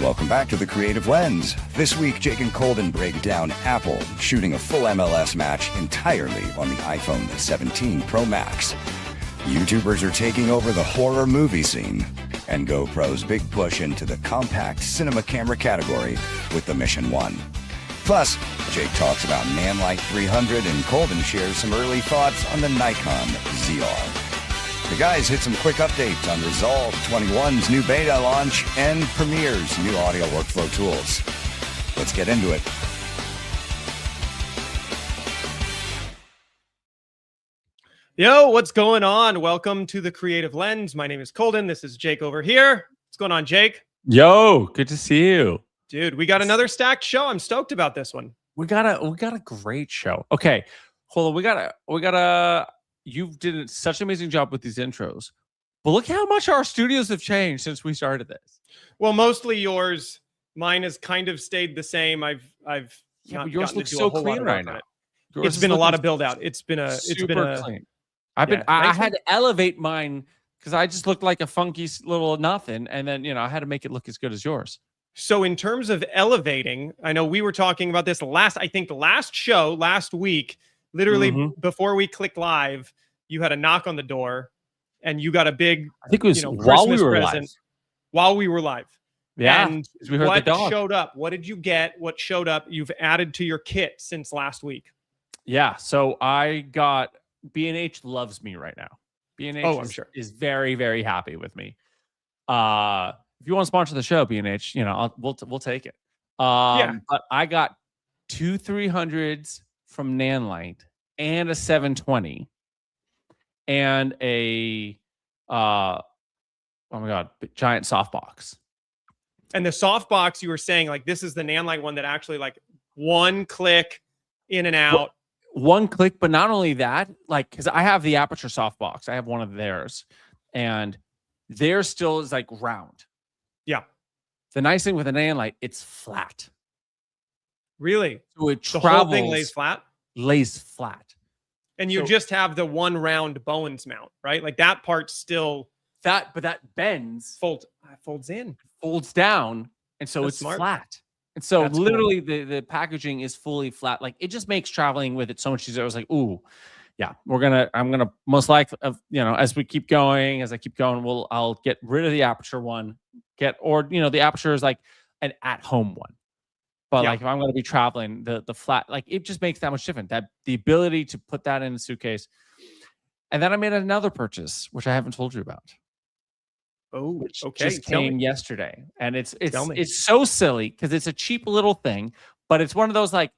Welcome back to The Creative Lens. This week, Jake and Colden break down Apple shooting a full MLS match entirely on the iPhone 17 Pro Max. YouTubers are taking over the horror movie scene, and GoPro's big push into the compact cinema camera category with the Mission 1. Plus, Jake talks about Nanlite 300 and Colden shares some early thoughts on the Nikon ZR. The guys hit some quick updates on Resolve 21's new beta launch and Premiere's new audio workflow tools. Let's get into it. Yo, what's going on? Welcome to The Creative Lens. My name is Colden. This is Jake over here. What's going on, Jake? Yo, good to see you. Dude, we got another stacked show. I'm stoked about this one. We got a great show. Okay, hold on. We got a. You did such an amazing job with these intros, but look how much our studios have changed since we started this. Well, mostly yours. Mine has kind of stayed the same. I've Yeah, not but yours gotten to looks do so a whole lot clean of right work on now. it. It's been a lot of build out. It's been a clean. Yeah, I nice had to elevate mine because I just looked like a funky little nothing, and then I had to make it look as good as yours. So in terms of elevating, I know we were talking about this last show last week, literally before we clicked live, you had a knock on the door and you got a big, I think it was while we were live. While we were live. Yeah. And we heard what the dog. showed up? What did you get? What showed up? You've added to your kit since last week. Yeah. So I got B&H loves me right now. B&H I'm sure is very, very happy with me. If you want to sponsor the show, B&H, we'll take it. But I got two 300s from Nanlite and a 720 and a oh my god, giant softbox. And the softbox, you were saying like this is the Nanlite one that actually like one click in and out. One click, but not only that, like because I have the aperture softbox, I have one of theirs, and theirs still is like round. Yeah. The nice thing with an Nanlite, it's flat. Really? So it The travels, whole thing lays flat? Lays flat. And you just have the one round Bowens mount, right? Like that part's still but that bends, folds in, folds down, and so That's it's smart. flat. And so That's literally the packaging is fully flat. Like it just makes traveling with it so much easier. I was like, ooh, yeah, I'm gonna most likely, as I keep going, I'll get rid of the aperture one, the aperture is like an at-home one. But like if I'm going to be traveling, the flat, like it just makes that much different. That the ability to put that in a suitcase. And then I made another purchase, which I haven't told you about. Oh, which okay. just came yesterday. And it's so silly because it's a cheap little thing, but it's one of those like,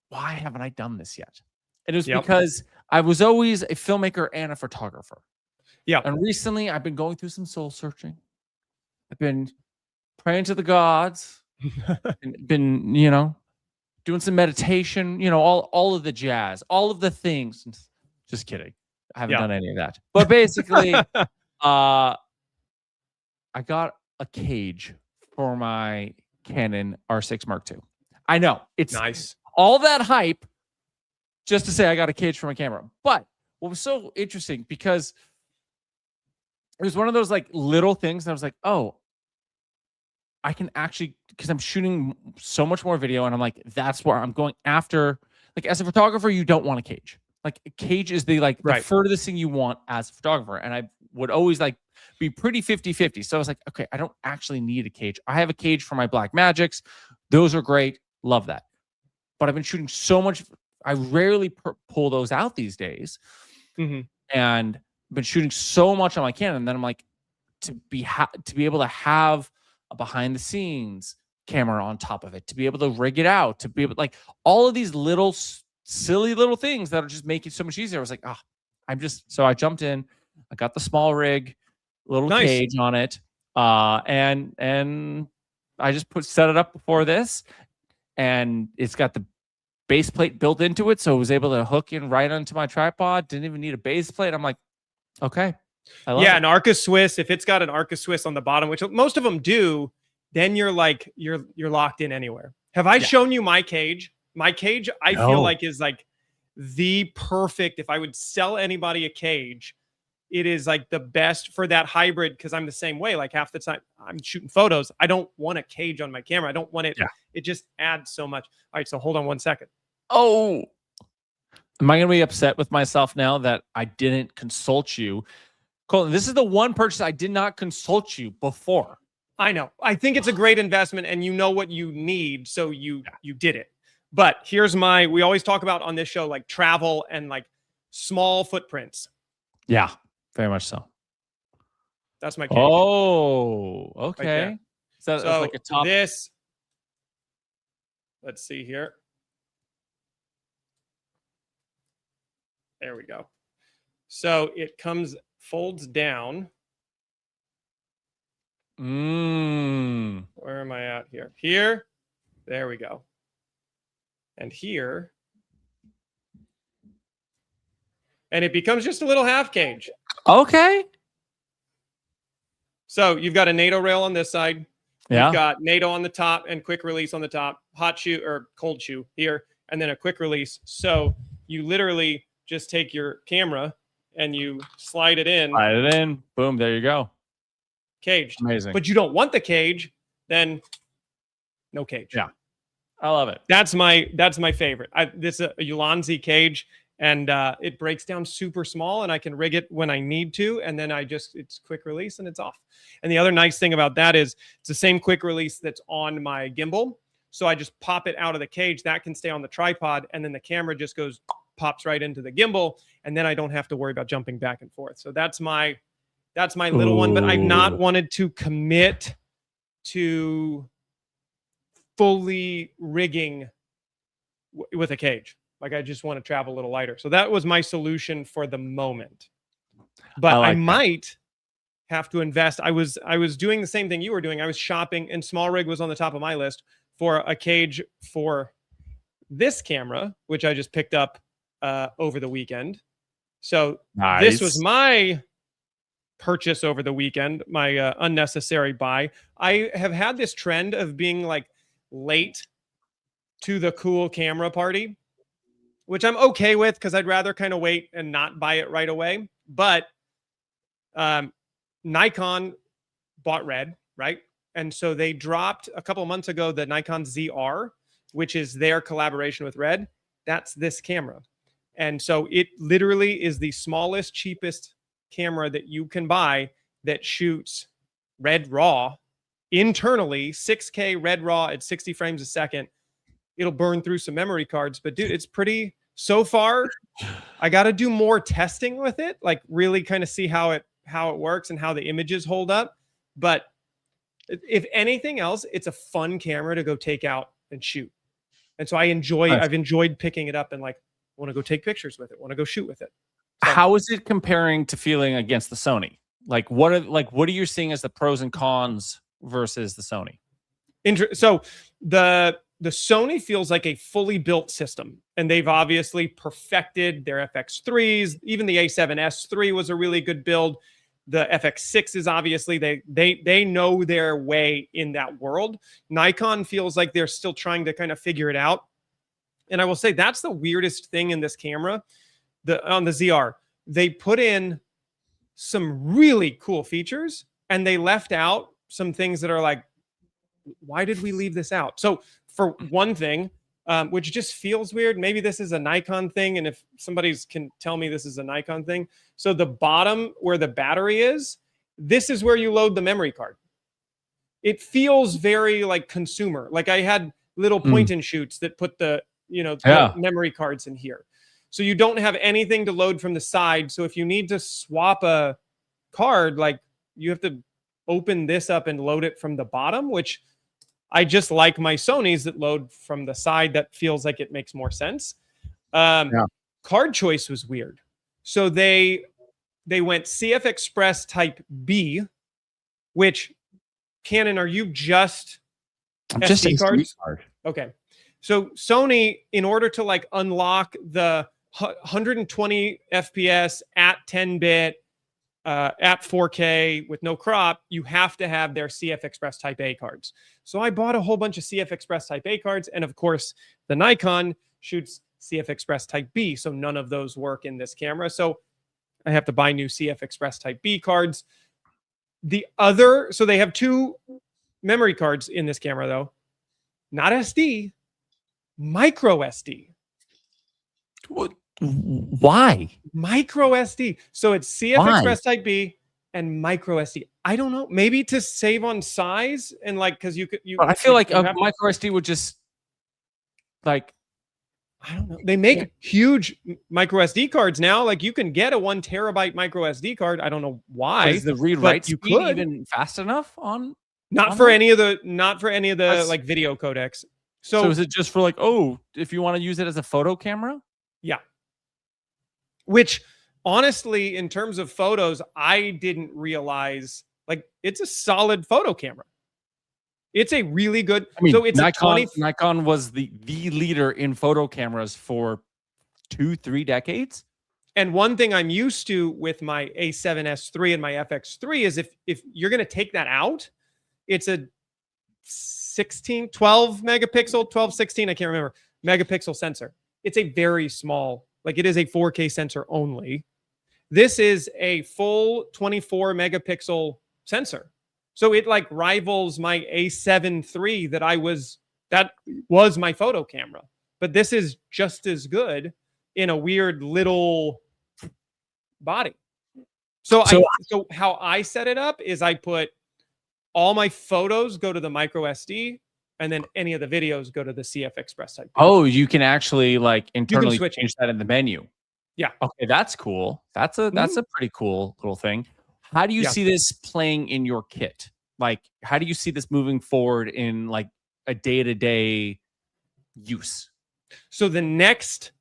why haven't I done this yet? And it was because I was always a filmmaker and a photographer. Yeah. And recently I've been going through some soul searching. I've been praying to the gods. been doing some meditation, all of the jazz, all of the things. Just kidding, I haven't done any of that, but basically I got a cage for my Canon R6 Mark II. I know it's nice, all that hype just to say I got a cage for my camera. But what was so interesting, because it was one of those like little things that I was like, oh, I can actually, because I'm shooting so much more video, and I'm like, that's where I'm going after. Like as a photographer, you don't want a cage. Like a cage is the furthest thing you want as a photographer. And I would always like be pretty 50-50. So I was like, okay, I don't actually need a cage. I have a cage for my Blackmagics. Those are great. Love that. But I've been shooting so much. I rarely pull those out these days. And been shooting so much on my Canon. And then I'm like, to be able to have a behind the scenes camera on top of it, to be able to rig it out, to be able like all of these little silly little things that are just making it so much easier. I was like, so I jumped in, I got the SmallRig little cage on it. And I just set it up before this, and it's got the base plate built into it. So I was able to hook in right onto my tripod. Didn't even need a base plate. I'm like, okay. I love it. An Arca Swiss. If it's got an Arca Swiss on the bottom, which most of them do, then you're like you're locked in anywhere. Have I shown you my cage? My cage, I feel like is like the perfect. If I would sell anybody a cage, it is like the best for that hybrid, because I'm the same way. Like half the time I'm shooting photos, I don't want a cage on my camera. I don't want it. Yeah. It just adds so much. All right, so hold on 1 second. Oh, am I going to be upset with myself now that I didn't consult you? Colden, this is the one purchase I did not consult you before. I know. I think it's a great investment, and you know what you need, so you did it. But here's we always talk about on this show, like travel and like small footprints. Yeah, very much so. That's my cage. Oh, okay. Right, so like a top. This, let's see here. There we go. So it folds down. Where am I at here? Here. There we go. And here. And it becomes just a little half cage. Okay. So you've got a NATO rail on this side. Yeah. You've got NATO on the top and quick release on the top. Hot shoe or cold shoe here. And then a quick release. So you literally just take your camera and you slide it in. Slide it in. Boom. There you go. Caged. Amazing. But you don't want the cage, then no cage. Yeah. I love it. That's my favorite. This is a Ulanzi cage, and it breaks down super small, and I can rig it when I need to, and then it's quick release and it's off. And the other nice thing about that is it's the same quick release that's on my gimbal. So I just pop it out of the cage. That can stay on the tripod, and then the camera just pops right into the gimbal, and then I don't have to worry about jumping back and forth. So that's my little one, but I've not wanted to commit to fully rigging with a cage. Like I just want to travel a little lighter. So that was my solution for the moment. But I might have to invest. I was doing the same thing you were doing. I was shopping, and SmallRig was on the top of my list for a cage for this camera, which I just picked up over the weekend. So nice. This was my purchase over the weekend, my unnecessary buy. I have had this trend of being like late to the cool camera party, which I'm okay with because I'd rather kind of wait and not buy it right away. But Nikon bought Red, right? And so they dropped a couple of months ago the Nikon ZR, which is their collaboration with Red. That's this camera. And so it literally is the smallest, cheapest camera that you can buy that shoots Red RAW internally, 6K Red RAW at 60 frames a second. It'll burn through some memory cards, but dude, it's pretty. So far, I got to do more testing with it, like really kind of see how it works and how the images hold up. But if anything else, it's a fun camera to go take out and shoot. And so I've enjoyed picking it up and like want to go take pictures with it, want to go shoot with it. So, how is it comparing to feeling against the Sony? What are you seeing as the pros and cons versus the Sony? So the Sony feels like a fully built system, and they've obviously perfected their FX3s. Even the A7S III was a really good build. The FX6s, obviously, they know their way in that world. Nikon feels like they're still trying to kind of figure it out. And I will say that's the weirdest thing in this camera. On the ZR, they put in some really cool features, and they left out some things that are like, why did we leave this out? So for one thing, which just feels weird, maybe this is a Nikon thing, and if somebody can tell me this is a Nikon thing. So the bottom where the battery is, this is where you load the memory card. It feels very like consumer. Like I had little point and shoots that put the memory cards in here. So you don't have anything to load from the side. So if you need to swap a card, like you have to open this up and load it from the bottom, which I just like my Sonys that load from the side. That feels like it makes more sense. Card choice was weird. So they went CF Express Type B, which Canon, are you just SD cards? Okay. So Sony, in order to like unlock the 120 FPS at 10-bit, at 4K with no crop, you have to have their CF Express Type A cards. So I bought a whole bunch of CF Express Type A cards, and of course, the Nikon shoots CF Express Type B, so none of those work in this camera. So I have to buy new CF Express Type B cards. So they have 2 memory cards in this camera though. Not SD, micro SD. What? Why? Micro SD. So it's CF Express Type B and micro SD. I don't know. Maybe to save on size and like because you could. But I feel like a micro SD would just like. I don't know. They make huge micro SD cards now. Like you can get a 1 terabyte micro SD card. I don't know why. Is the read write speed even fast enough on? Not for any of the like video codecs. So is it just for like, if you want to use it as a photo camera? Yeah. Which honestly, in terms of photos, I didn't realize like it's a solid photo camera. It's a really good. I mean, so it's Nikon was the leader in photo cameras for 2-3 decades. And one thing I'm used to with my A7S III and my FX3 is if you're going to take that out, it's a 12 megapixel, 12, 16, I can't remember, megapixel sensor. It's a very small, like it is a 4K sensor only. This is a full 24 megapixel sensor. So it like rivals my A7 III that was my photo camera. But this is just as good in a weird little body. So how I set it up is I put all my photos go to the micro SD, and then any of the videos go to the CF Express Type. Oh, you can actually like internally change that in the menu. Yeah. Okay, that's cool. That's a pretty cool little thing. How do you see this playing in your kit? Like, how do you see this moving forward in like a day-to-day use? So the next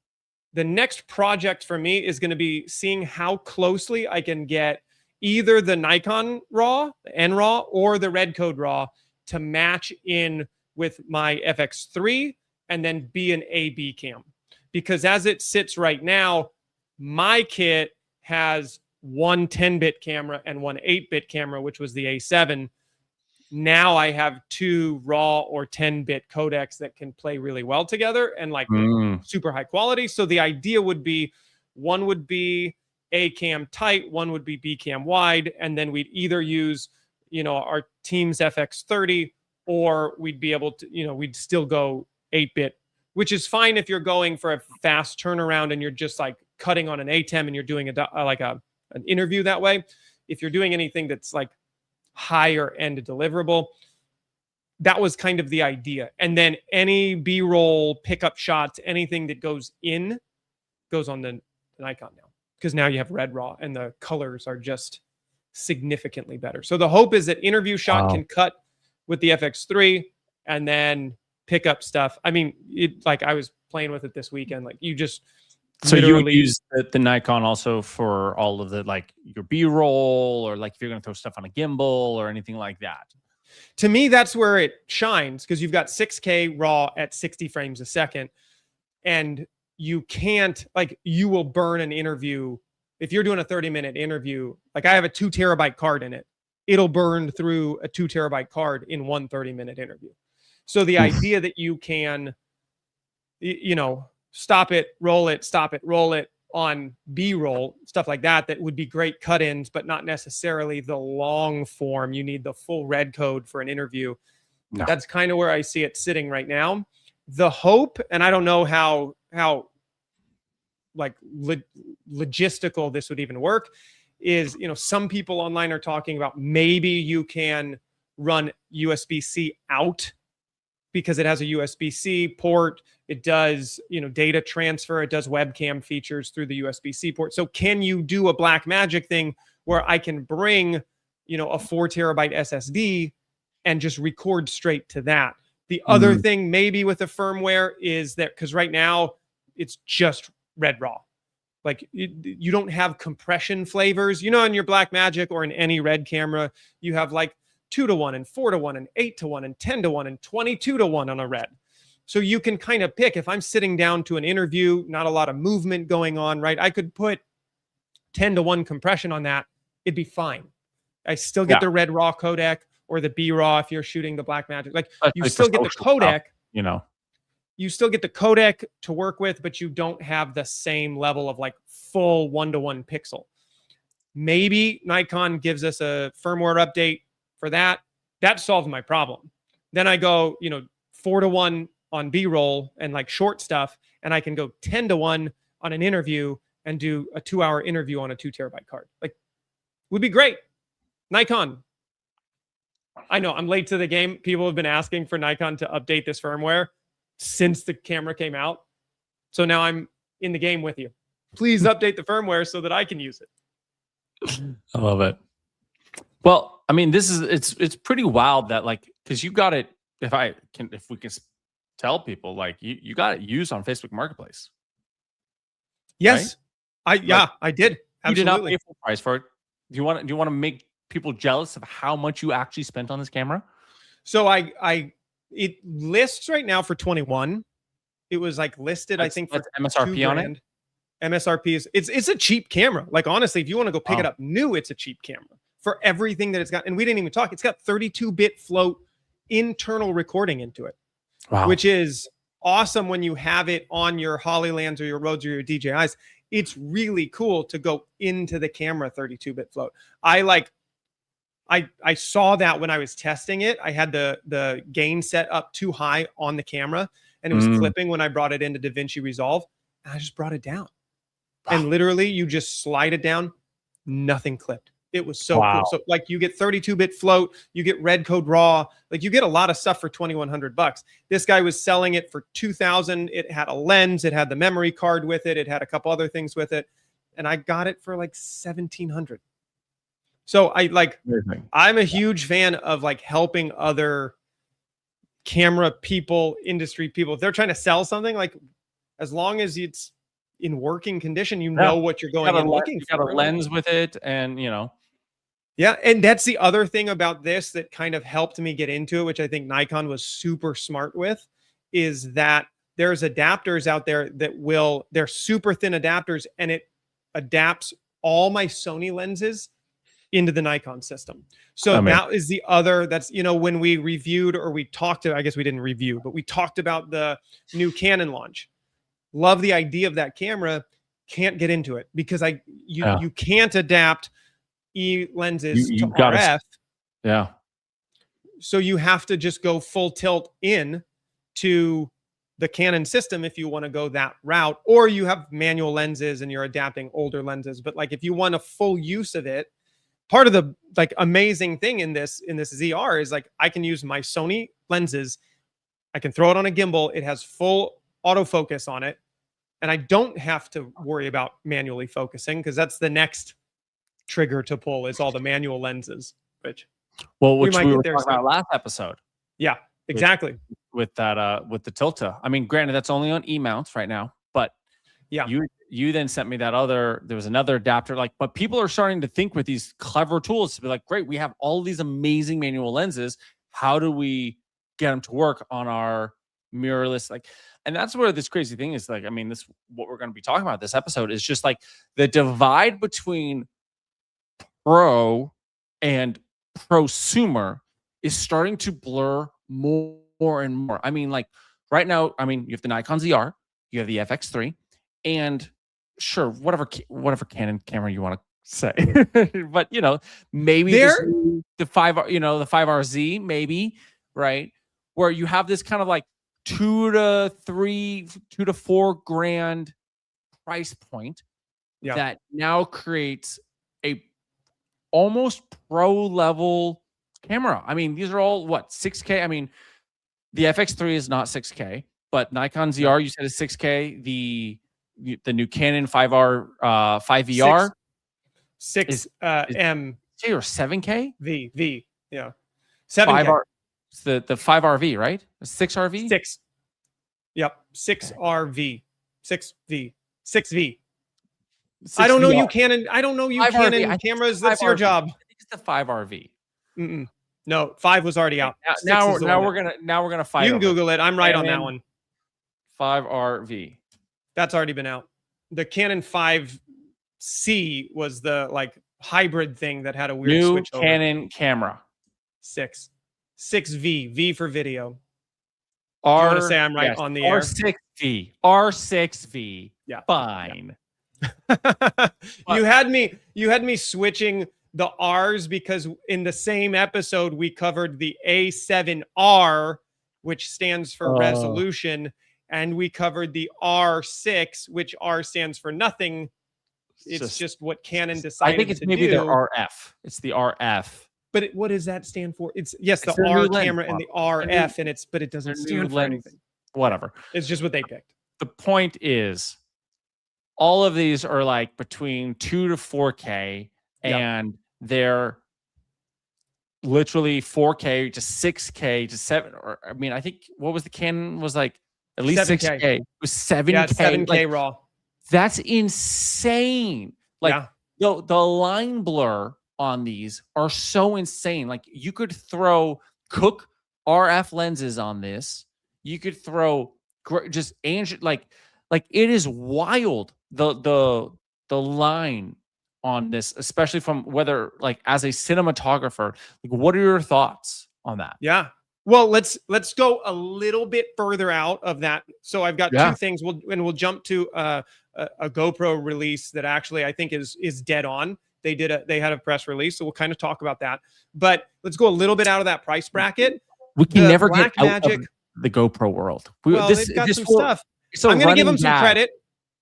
project for me is going to be seeing how closely I can get either the Nikon RAW, the NRAW, or the Red Code RAW to match in with my FX3 and then be an AB cam. Because as it sits right now, my kit has one 10-bit camera and one 8-bit camera, which was the A7. Now I have 2 RAW or 10-bit codecs that can play really well together and like super high quality. So the idea would be one would be A cam tight, one would be B cam wide, and then we'd either use, our Teams FX30, or we'd be able to, we'd still go 8-bit, which is fine if you're going for a fast turnaround and you're just like cutting on an ATEM and you're doing an interview that way. If you're doing anything that's like higher end deliverable, that was kind of the idea. And then any B-roll pickup shots, anything that goes on the Nikon now, because now you have Red RAW and the colors are just significantly better. So the hope is that interview shot can cut with the FX3 and then pick up stuff. I mean, I was playing with it this weekend. Like you just so you would use the Nikon also for all of the like your B-roll, or like if you're going to throw stuff on a gimbal or anything like that. To me, that's where it shines, because you've got 6K RAW at 60 frames a second, and you can't you will burn an interview if you're doing a 30-minute interview. Like I have a 2 terabyte card in it. It'll burn through a 2 terabyte card in one 30-minute interview. So the idea that you can, stop it, roll it on B-roll, stuff like that would be great cut-ins, but not necessarily the long form. You need the full Red Code for an interview. No. That's kind of where I see it sitting right now. The hope, and I don't know how logistical this would even work, is, some people online are talking about maybe you can run USB-C out because it has a USB-C port. It does, data transfer. It does webcam features through the USB-C port. So can you do a Blackmagic thing where I can bring, a 4 terabyte SSD and just record straight to that? The other thing maybe with the firmware is that, because right now it's just Red RAW. Like you don't have compression flavors, in your Blackmagic or in any Red camera, you have like 2-to-1 and 4-to-1 and 8-to-1 and 10-to-1 and 22-to-1 on a Red. So you can kind of pick, if I'm sitting down to an interview, not a lot of movement going on, right? I could put 10-to-1 compression on that. It'd be fine. I still get the Red RAW codec or the B RAW if you're shooting the Blackmagic. Like you still get the codec, you still get the codec to work with, but you don't have the same level of like full 1-to-1 pixel. Maybe Nikon gives us a firmware update for that. That solves my problem. Then I go, 4-to-1 on B-roll and like short stuff, and I can go 10-to-1 on an interview and do a 2-hour interview on a 2 TB card. Like, would be great. Nikon. I know I'm late to the game. People have been asking for Nikon to update this firmware since the camera came out. So now I'm in the game with you. Please update the firmware so that I can use it. I love it. Well, I mean, it's pretty wild that like, because you got it, if we can tell people, like you got it used on Facebook Marketplace. Yes. Right? I did. Absolutely. You did not pay full price for it. Do you want to make people jealous of how much you actually spent on this camera? So it lists right now for 21. It was like listed, I think, for MSRP on it. MSRP is it's a cheap camera. Like, honestly, if you want to go pick it up new, it's a cheap camera for everything that it's got. And we didn't even talk. It's got 32-bit float internal recording into it, which is awesome when you have it on your Hollylands or your Rodes or your DJIs. It's really cool to go into the camera 32-bit float. I saw that when I was testing it. I had the gain set up too high on the camera, and it was clipping when I brought it into DaVinci Resolve, and I just brought it down. And literally, you just slide it down, nothing clipped. It was so cool. So like, you get 32-bit float, you get red code raw, like you get a lot of stuff for $2,100. This guy was selling it for $2,000. It had a lens, it had the memory card with it, it had a couple other things with it, and I got it for like $1,700. So I'm a huge fan of like helping other camera people, industry people. If they're trying to sell something, like, as long as it's in working condition, you know what you're going and looking for. You got a lens with it, and Yeah, and that's the other thing about this that kind of helped me get into it, which I think Nikon was super smart with, is that there's adapters out there that they're super thin adapters, and it adapts all my Sony lenses into the Nikon system. So that is the other, that's, when we reviewed, or we talked to, I guess we didn't review, but we talked about the new Canon launch. Love the idea of that camera. Can't get into it because you can't adapt lenses to RF. Yeah. So you have to just go full tilt in to the Canon system if you want to go that route, or you have manual lenses and you're adapting older lenses. But like, if you want a full use of it, part of the like amazing thing in this ZR is like, I can use my Sony lenses. I can throw it on a gimbal. It has full autofocus on it, and I don't have to worry about manually focusing, because that's the next trigger to pull, is all the manual lenses, which we were talking about last episode. Yeah, exactly. With that with the Tilta. I mean, granted, that's only on E-mounts right now, but yeah, you then sent me there was another adapter, but people are starting to think with these clever tools to be like, great, we have all these amazing manual lenses. How do we get them to work on our mirrorless? And that's where this crazy thing is. Like, I mean, what we're going to be talking about this episode is just like the divide between pro and prosumer is starting to blur more and more. I mean, like right now, you have the Nikon ZR, you have the FX3, and sure, whatever Canon camera you want to say, but maybe the 5R, the 5RZ, maybe, right? Where you have this kind of like $2 to $4 grand price point that now creates a almost pro level camera. I mean, these are all 6K. I mean, the FX3 is not 6K, but Nikon ZR, you said, is 6K. The new Canon 5R 5VR 6 M or 7K V, yeah, 7K. It's the 5RV, right? 6RV? 6. Yep. 6RV. 6V. 6V. I don't know you Canon. I don't know you Canon cameras. That's your job. I think it's the 5RV. No, 5 was already out. Now we're gonna fight. You can Google it. I'm right on that one. 5RV. That's already been out. The Canon 5C was the hybrid thing that had a weird new switch over. Canon camera. 6V. V for video. Do you want to say I'm right on the air? R6V. R6V. Yeah. Fine. You had me switching the R's because in the same episode we covered the A7R, which stands for resolution, and we covered the R6, which R stands for nothing. It's just what Canon decided. I think it's maybe their RF. It's the RF. But what does that stand for? It's the R camera and the RF, but it doesn't stand for anything. Whatever. It's just what they picked. The point is, all of these are like between 2 to 4K, and they're literally 4K to 6K to 7. Or I mean, I think what was the Canon was like at least 6K. It was 7K. Yeah, 7K like, raw. That's insane. Like the line blur on these are so insane. Like you could throw Cook RF lenses on this. You could throw just like it is wild. The line on this, especially from whether like as a cinematographer, like what are your thoughts on that? Yeah. Well, let's go a little bit further out of that. So I've got two things. We'll jump to a GoPro release that actually I think is dead on. They had a press release, so we'll kind of talk about that. But let's go a little bit out of that price bracket. We can never get out of the GoPro world. They've got some stuff. I'm going to give them some credit.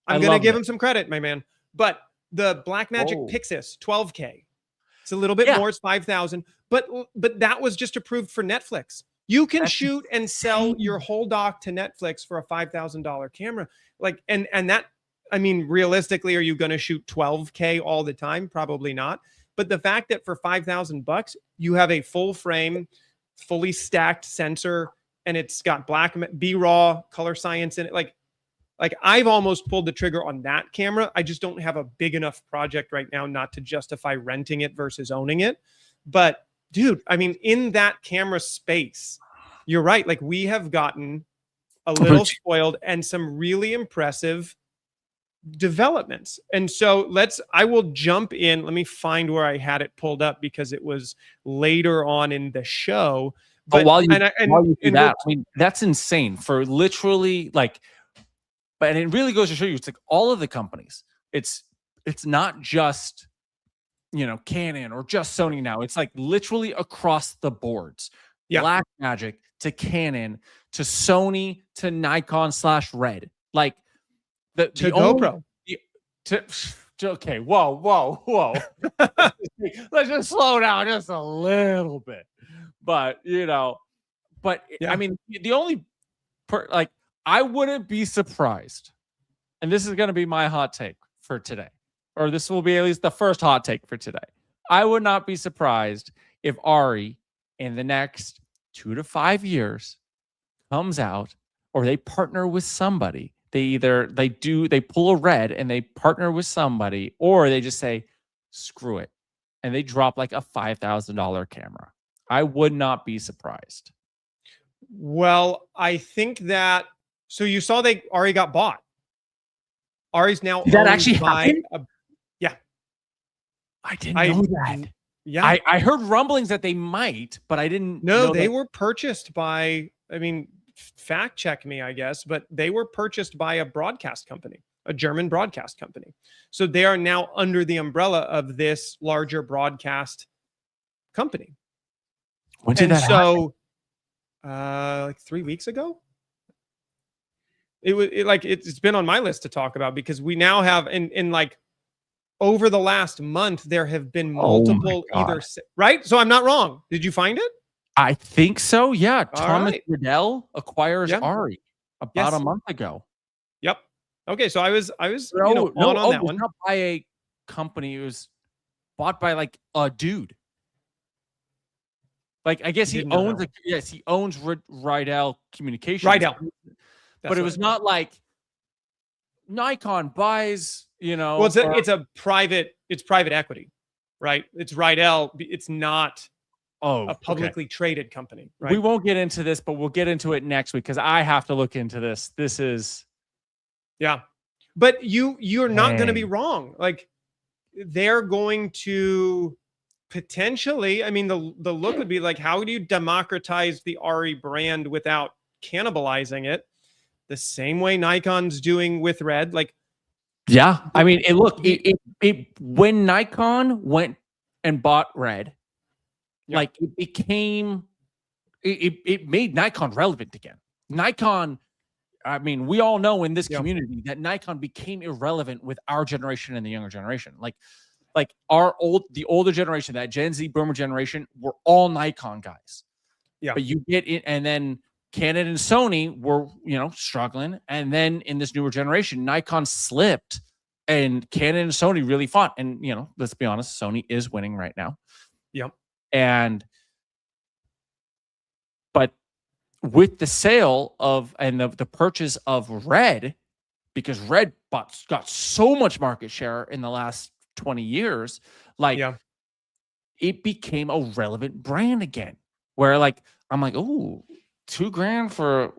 I'm going to give them some credit, my man. But the Blackmagic Pixis 12K, it's a little bit more. It's 5,000. But that was just approved for Netflix. You can shoot and sell your whole dock to Netflix for a $5,000 camera. Like, and that, I mean, realistically, are you going to shoot 12K all the time? Probably not. But the fact that for $5,000, you have a full frame, fully stacked sensor, and it's got B-raw color science in it. Like I've almost pulled the trigger on that camera. I just don't have a big enough project right now not to justify renting it versus owning it. But dude, I mean, in that camera space, you're right. Like we have gotten a little spoiled and some really impressive developments. And so I will jump in. Let me find where I had it pulled up because it was later on in the show. But while you do that, I mean, that's insane for literally like, but it really goes to show you, it's like all of the companies, it's not just, Canon or just Sony now. It's like literally across the boards. Yeah. Blackmagic to Canon to Sony to Nikon /Red. Like the GoPro. Okay, whoa. Let's just slow down just a little bit. But I mean, the only I wouldn't be surprised, and this is going to be my hot take for today, or this will be at least the first hot take for today. I would not be surprised if Ari in the next 2 to 5 years comes out, or they partner with somebody. They pull a Red and they partner with somebody, or they just say, screw it, and they drop like a $5,000 camera. I would not be surprised. Well, I think that, so you saw Ari got bought. Ari's now Did that actually happen? Yeah. I didn't know that. Yeah. I heard rumblings that they might, but I didn't know they were purchased by, I mean, fact check me, I guess, but they were purchased by a broadcast company, a German broadcast company. So they are now under the umbrella of this larger broadcast company. When did that happen? Like 3 weeks ago. It's been on my list to talk about because we now have in like over the last month there have been multiple right. So I'm not wrong. Did you find it? I think so. Yeah. Thomas Riddell acquires Ari about a month ago. Yep. Okay. So I was on that one. Not by a company. It was bought by like a dude. Like I guess he owns Riddell Communications. Riddell. But it was not like Nikon buys, Well, it's private equity, right? It's Riddell. It's not a publicly traded company, right? We won't get into this, but we'll get into it next week because I have to look into this. This is but you're not going to be wrong. Like they're going to potentially, I mean, the look would be like, how do you democratize the Ari brand without cannibalizing it? The same way Nikon's doing with Red. Like Yeah, I mean, when Nikon went and bought Red, like it became, it made Nikon relevant again. Nikon, I mean, we all know in this community that Nikon became irrelevant with our generation and the younger generation. Like the older generation, that Gen Z boomer generation, were all Nikon guys. Yeah, but you get it, and then Canon and Sony were, struggling. And then in this newer generation, Nikon slipped and Canon and Sony really fought. And, let's be honest, Sony is winning right now. Yep. But with the sale of, and the purchase of Red, because Red got so much market share in the last 20 years, it became a relevant brand again, where I'm like, oh, $2,000 for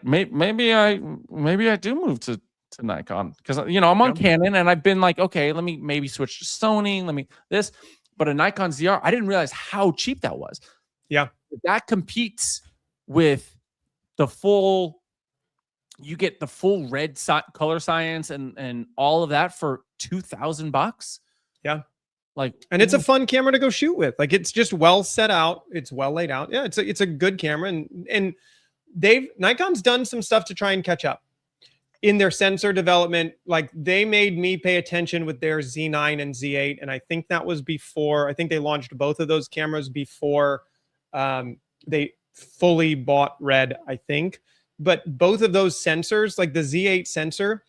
maybe I do move to Nikon, because I'm on Canon and I've been like, okay, let me maybe switch to Sony, but a Nikon ZR, I didn't realize how cheap that was. Yeah, that competes with the full. You get the full red color science and all of that for $2,000. Yeah. And it's a fun camera to go shoot with. It's just well set out. It's well laid out. Yeah, it's a good camera. And Nikon's done some stuff to try and catch up in their sensor development. They made me pay attention with their Z9 and Z8. And I think that was before, I think they launched both of those cameras before they fully bought Red, I think. But both of those sensors, the Z8 sensor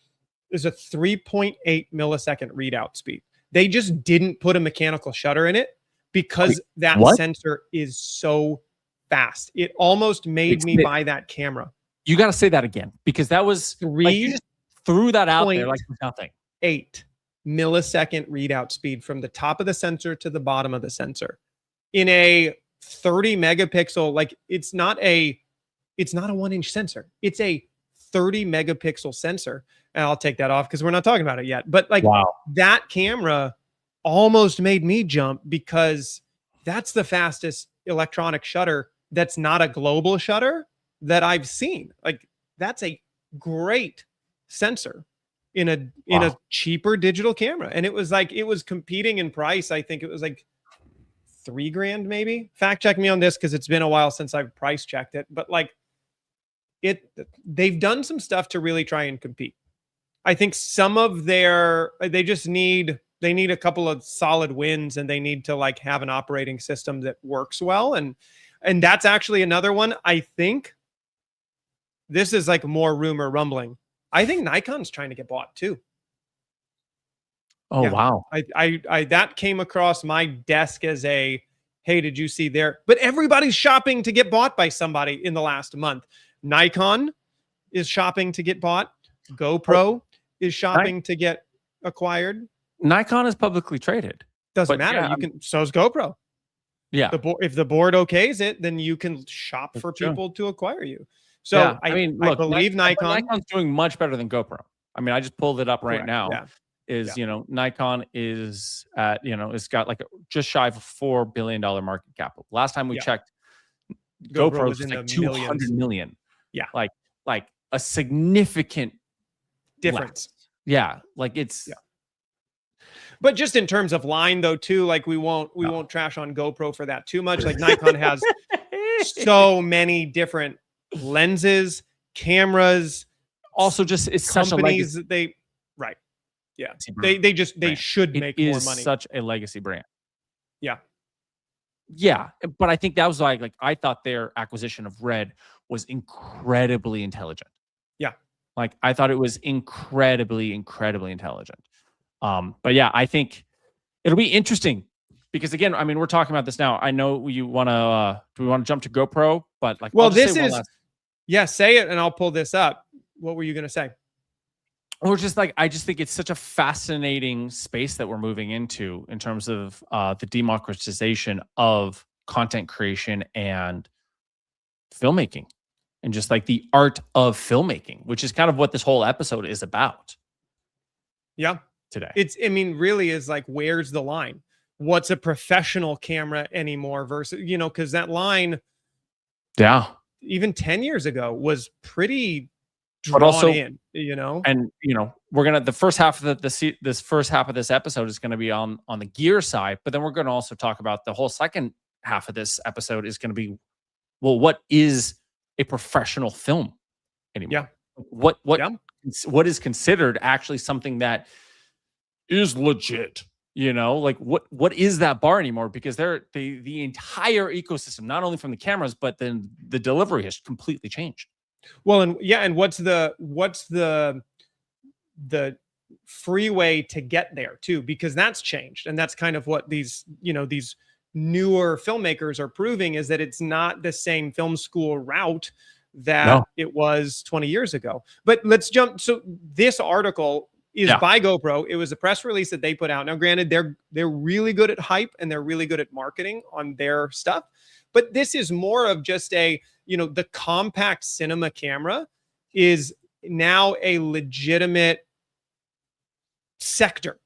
is a 3.8 millisecond readout speed. They just didn't put a mechanical shutter in it because that sensor is so fast. It almost made me buy that camera. You got to say that again, because that was you just threw that out there like nothing. 8 millisecond readout speed from the top of the sensor to the bottom of the sensor in a 30 megapixel. It's not a 1-inch sensor. It's a 30 megapixel sensor. And I'll take that off because we're not talking about it yet. But that camera almost made me jump, because that's the fastest electronic shutter that's not a global shutter that I've seen. That's a great sensor in a cheaper digital camera. And it was competing in price. I think it was $3,000 maybe. Fact check me on this, because it's been a while since I've price checked it. But they've done some stuff to really try and compete. I think some of they need a couple of solid wins, and they need to have an operating system that works well. And that's actually another one. I think this is more rumor rumbling. I think Nikon's trying to get bought too. Oh, yeah. Wow. I that came across my desk as hey, did you see there? But everybody's shopping to get bought by somebody in the last month. Nikon is shopping to get bought. GoPro is shopping to get acquired. Nikon is publicly traded. Doesn't matter. Yeah, so's GoPro. Yeah. If the board okays it, then you can shop for people to acquire you. So yeah, I believe Nikon's doing much better than GoPro. I mean, I just pulled it up right now. Yeah. Nikon is at, it's got just shy of a $4 billion market cap. Last time we checked, GoPro was in the 200 million. Yeah. Like a significant difference. Yeah. It's But just in terms of line though, too, we won't trash on GoPro for that too much. Nikon has so many different lenses, cameras. Also, just it's such a legacy. They should make more money. Such a legacy brand. Yeah. Yeah, but I think that was I thought their acquisition of Red was incredibly intelligent. Yeah. I thought it was incredibly intelligent. But yeah, I think it'll be interesting, because again, I mean, we're talking about this now. I know you want to, do we want to jump to GoPro? But say it and I'll pull this up. What were you going to say? Or just I just think it's such a fascinating space that we're moving into in terms of the democratization of content creation and filmmaking, and just the art of filmmaking, which is kind of what this whole episode is about. Yeah. Today. Really is where's the line? What's a professional camera anymore versus, because that line, yeah, even 10 years ago was pretty drawn in, you know. And we're gonna, the first half of this first half of this episode is going to be on the gear side, but then we're going to also talk about the whole second half of this episode is going to be, well, what is a professional film anymore? Yeah. What is considered actually something that is legit? Like what is that bar anymore? Because the entire ecosystem, not only from the cameras, but then the delivery has completely changed. Well, and what's the freeway to get there too? Because that's changed, and that's kind of what these newer filmmakers are proving, is that it's not the same film school route that it was 20 years ago. But let's jump. So this article is by GoPro. It was a press release that they put out. Now, granted, they're really good at hype and they're really good at marketing on their stuff, but this is more of just the compact cinema camera is now a legitimate sector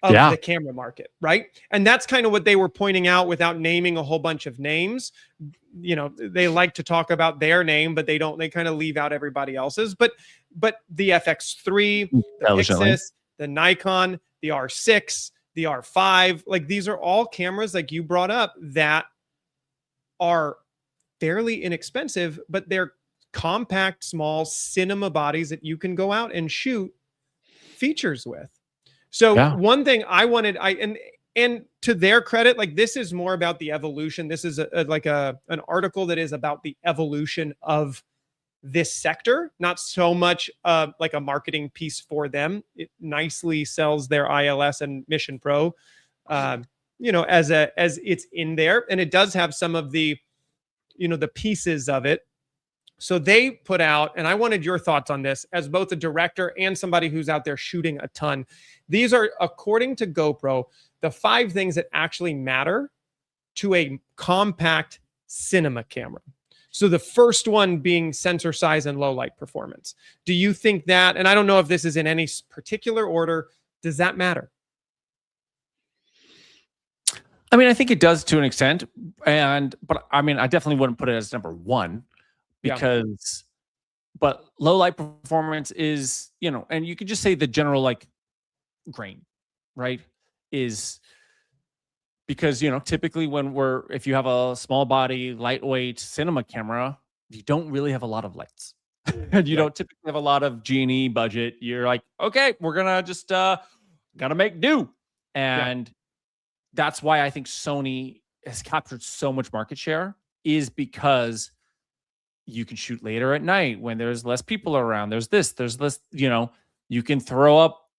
of the camera market, right? And that's kind of what they were pointing out without naming a whole bunch of names. They like to talk about their name, but they kind of leave out everybody else's. But the FX3, the Pixis, the Nikon, the R6, the R5, like these are all cameras like you brought up that are fairly inexpensive, but they're compact, small cinema bodies that you can go out and shoot features with. So one thing I wanted, and to their credit, like this is more about the evolution. This is an article that is about the evolution of this sector, not so much like a marketing piece for them. It nicely sells their ILS and Mission Pro, as it's in there, and it does have some of the, the pieces of it. So they put out, and I wanted your thoughts on this as both a director and somebody who's out there shooting a ton. These are, according to GoPro, the 5 things that actually matter to a compact cinema camera. So the first one being sensor size and low light performance. Do you think that, and I don't know if this is in any particular order, does that matter? I mean, I think it does to an extent, but I mean, I definitely wouldn't put it as number 1. Because, but low light performance is, and you could just say the general like grain, right? Is because, typically if you have a small body, lightweight cinema camera, you don't really have a lot of lights. And you don't typically have a lot of G&E budget. You're like, okay, we're going to just, gotta make do. And that's why I think Sony has captured so much market share, is because you can shoot later at night when there's less people around. There's less, you can throw up,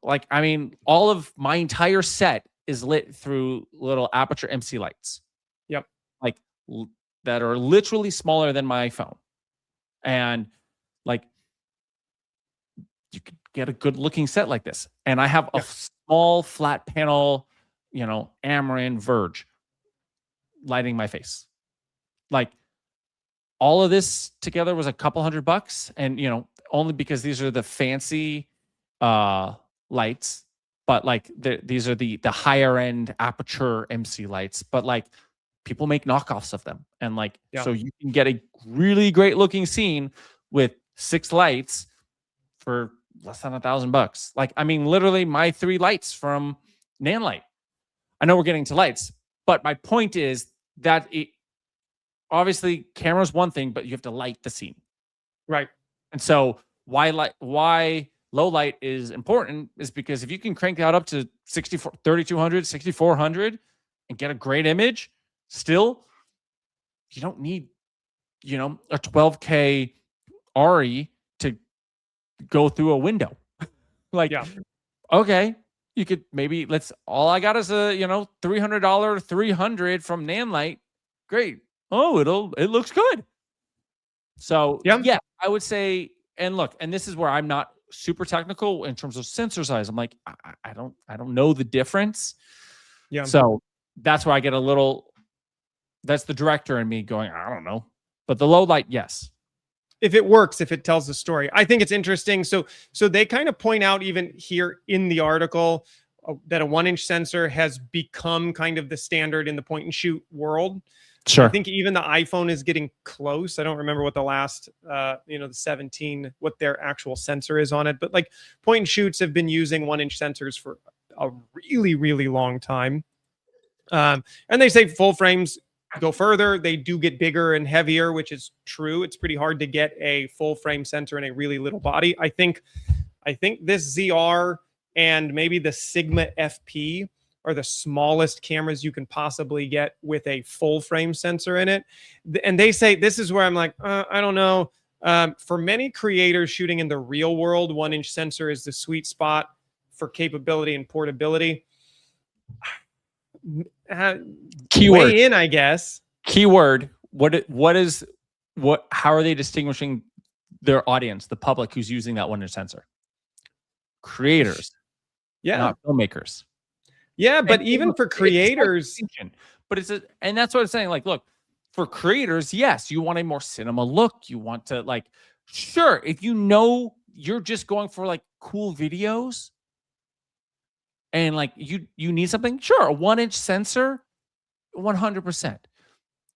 like, I mean, all of my entire set is lit through little aperture MC lights. Yep. Like that are literally smaller than my iPhone. And like, you could get a good looking set like this. And I have a small flat panel, Amarin Verge lighting my face. Like, all of this together was a couple $100, and only because these are the fancy lights, but like these are the higher end aperture MC lights, but like people make knockoffs of them, and like so you can get a really great looking scene with 6 lights for less than $1,000. Like, I mean, literally my 3 lights from Nanlite. I know we're getting to lights, but my point is that obviously camera's one thing, but you have to light the scene. Right. And so why low light is important is because if you can crank that up to 3200, 6400 and get a great image, still, you don't need, a 12K RE to go through a window. Like, okay, you could maybe all I got is a, $300 300 from Nanlite. Great. Oh, it looks good. So yeah, I would say, and look, and this is where I'm not super technical in terms of sensor size. I'm like, I don't know the difference. Yeah. So that's where I get a little, that's the director in me going, I don't know. But the low light, yes. If it works, if it tells the story. I think it's interesting. So they kind of point out even here in the article that a 1-inch sensor has become kind of the standard in the point and shoot world. Sure. I think even the iPhone is getting close. I don't remember what the last, the 17, what their actual sensor is on it. But like point and shoots have been using 1-inch sensors for a really, really long time. And they say full frames go further. They do get bigger and heavier, which is true. It's pretty hard to get a full frame sensor in a really little body. I think this ZR and maybe the Sigma FP are the smallest cameras you can possibly get with a full frame sensor in it. And they say, this is where I'm like, I don't know. For many creators shooting in the real world, 1-inch sensor is the sweet spot for capability and portability. Keyword. Weigh in, I guess. Keyword. How are they distinguishing their audience, the public who's using that 1-inch sensor? Creators. Yeah. Not filmmakers. Yeah, but even for creators, and that's what I'm saying. Like, look, for creators, yes, you want a more cinema look. You want to sure, if you know you're just going for like cool videos and like you need something, sure, a 1-inch sensor, 100%.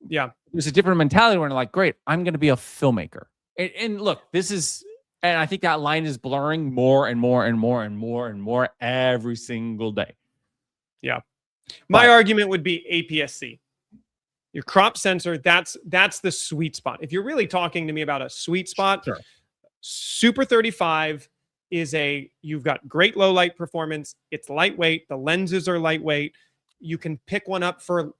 Yeah, there's a different mentality when you're like, great, I'm going to be a filmmaker. And look, and I think that line is blurring more and more and more and more and more every single day. Yeah. My argument would be APS-C. Your crop sensor, that's the sweet spot. If you're really talking to me about a sweet spot, sure. Super 35 is you've got great low light performance. It's lightweight. The lenses are lightweight. You can pick one up for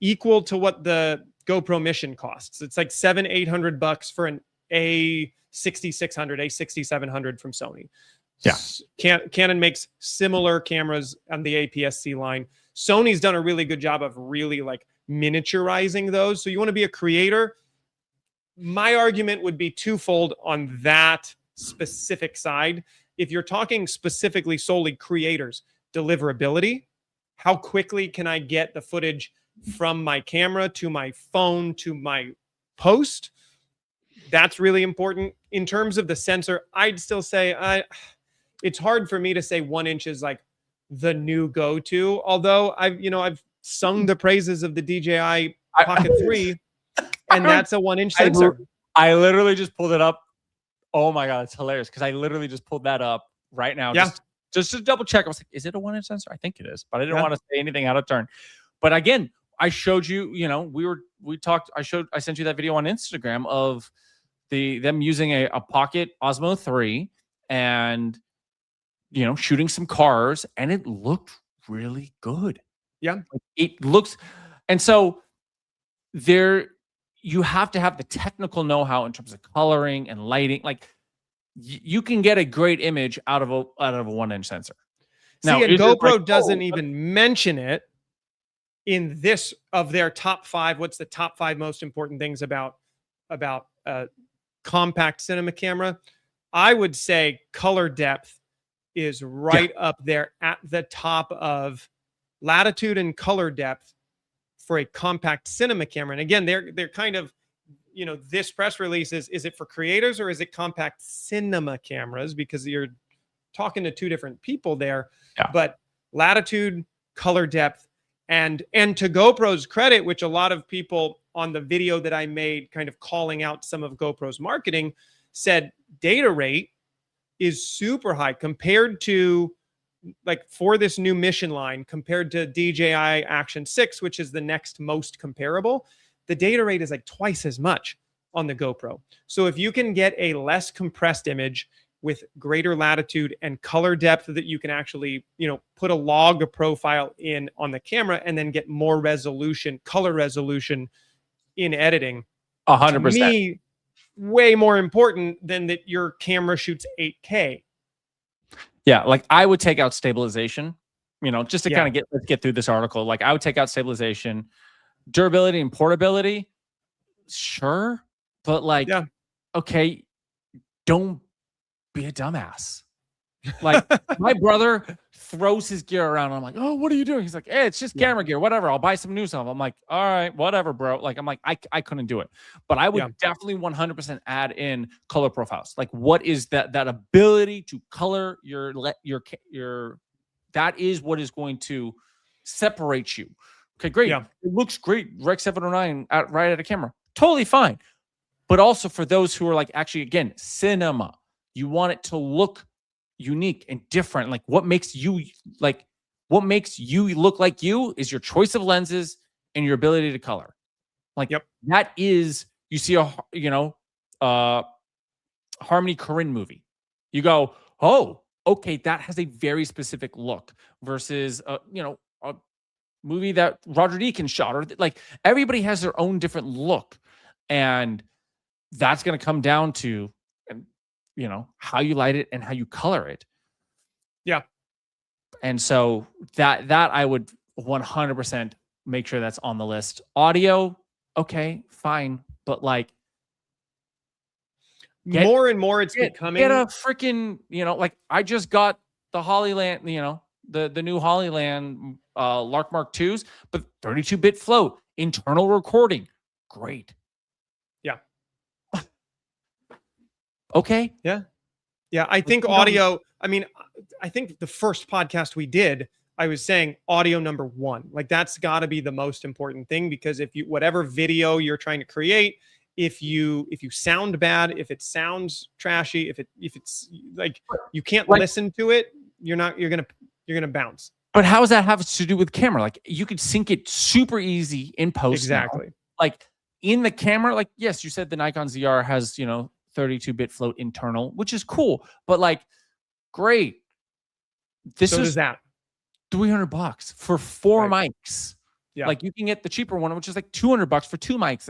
equal to what the GoPro Mission costs. It's like $700-800 for an A6600, A6700 from Sony. Yeah. Canon makes similar cameras on the APS-C line. Sony's done a really good job of really like miniaturizing those. So you want to be a creator. My argument would be twofold on that specific side. If you're talking specifically solely creators, deliverability, how quickly can I get the footage from my camera to my phone to my post? That's really important. In terms of the sensor, I'd still say it's hard for me to say 1-inch is like the new go-to. Although I've sung the praises of the DJI Pocket 3, and that's a 1-inch sensor. I literally just pulled it up. Oh my God, it's hilarious because I literally just pulled that up right now. Yeah. Just to double check. I was like, is it a 1-inch sensor? I think it is, but I didn't want to say anything out of turn. But again, I showed you, we talked, I sent you that video on Instagram of them using a Pocket Osmo 3 and shooting some cars, and it looked really good. Yeah. Like, it looks, and so you have to have the technical know-how in terms of coloring and lighting. Like you can get a great image out of a 1-inch sensor. Now, and GoPro doesn't even mention it in this of their top 5. What's the top 5 most important things about compact cinema camera? I would say color depth is right up there at the top of latitude and color depth for a compact cinema camera. And again, they're kind of, this press release is it for creators or is it compact cinema cameras? Because you're talking to two different people there. Yeah. But latitude, color depth, and to GoPro's credit, which a lot of people on the video that I made kind of calling out some of GoPro's marketing said data rate is super high compared to, like, for this new Mission line, compared to DJI Action 6, which is the next most comparable. The data rate is like twice as much on the GoPro. So if you can get a less compressed image with greater latitude and color depth that you can actually, put a log profile in on the camera and then get more resolution, color resolution in editing, 100%. to me, way more important than that your camera shoots 8K. Yeah, like I would take out stabilization, just to kind of let's get through this article. Like I would take out stabilization, durability and portability. Sure. But okay, don't be a dumbass. Like my brother throws his gear around. And I'm like, oh, what are you doing? He's like, hey, it's just camera gear, whatever. I'll buy some new stuff. I'm like, all right, whatever, bro. Like, I'm like, I couldn't do it. But I would definitely 100% add in color profiles. Like, what is that ability to color your that is what is going to separate you Okay, great. Yeah. It looks great. Rec 709 right at a camera. Totally fine. But also for those who are like, actually, again, cinema, you want it to look unique and different. Like what makes you look like you is your choice of lenses and your ability to color. Like that is, you see Harmony Korine movie. You go, oh, okay, that has a very specific look versus a movie that Roger Deakins shot, or like everybody has their own different look, and that's going to come down to how you light it and how you color it. Yeah. And so that I would 100% make sure that's on the list. Audio, okay, fine, but like more and more it's becoming. Get a freaking, like I just got the Hollyland, the new Hollyland Lark Mark IIs, but 32-bit float, internal recording. Great. Yeah. Okay. Yeah. Yeah. I think audio, I think the first podcast we did, I was saying audio number one. Like that's got to be the most important thing, because if you, whatever video you're trying to create, if you sound bad, if it sounds trashy, if it's like you can't listen to it, you're gonna bounce. But how does that have to do with camera? Like you could sync it super easy in post. Exactly. Now. Like in the camera, like yes, you said the Nikon ZR has 32-bit float internal, which is cool. But like, great. This is that $300 for 4 mics. Yeah. Like you can get the cheaper one, which is like $200 for 2 mics,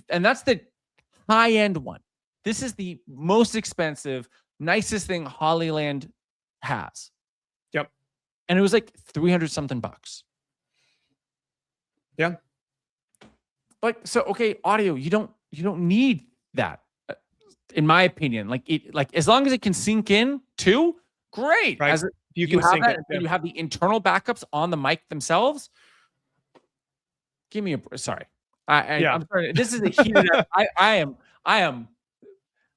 and that's the high end one. This is the most expensive, nicest thing Hollyland has. Yep. And it was like 300 something bucks. Yeah. Like, so, okay, audio, you don't need that, in my opinion. Like as long as it can sync in too, great. Right. You can sync it. And you have the internal backups on the mic themselves. Give me sorry. I'm sorry. This is a heated. I am.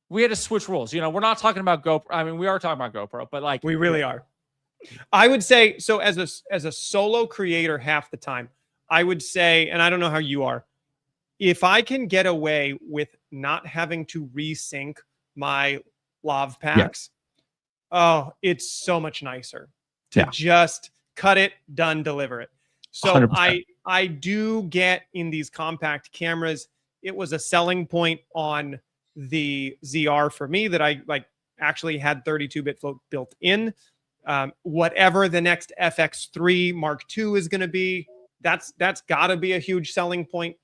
We had to switch rules. We're not talking about GoPro. I mean, we are talking about GoPro, but like we really are. I would say so as a solo creator, half the time, I would say, and I don't know how you are, if I can get away with not having to resync my lav packs, oh, it's so much nicer to just cut it, done, deliver it. So 100%. I do get in these compact cameras. It was a selling point on the ZR for me that I actually had 32-bit float built in. Whatever the next FX3 Mark II is going to be, that's got to be a huge selling point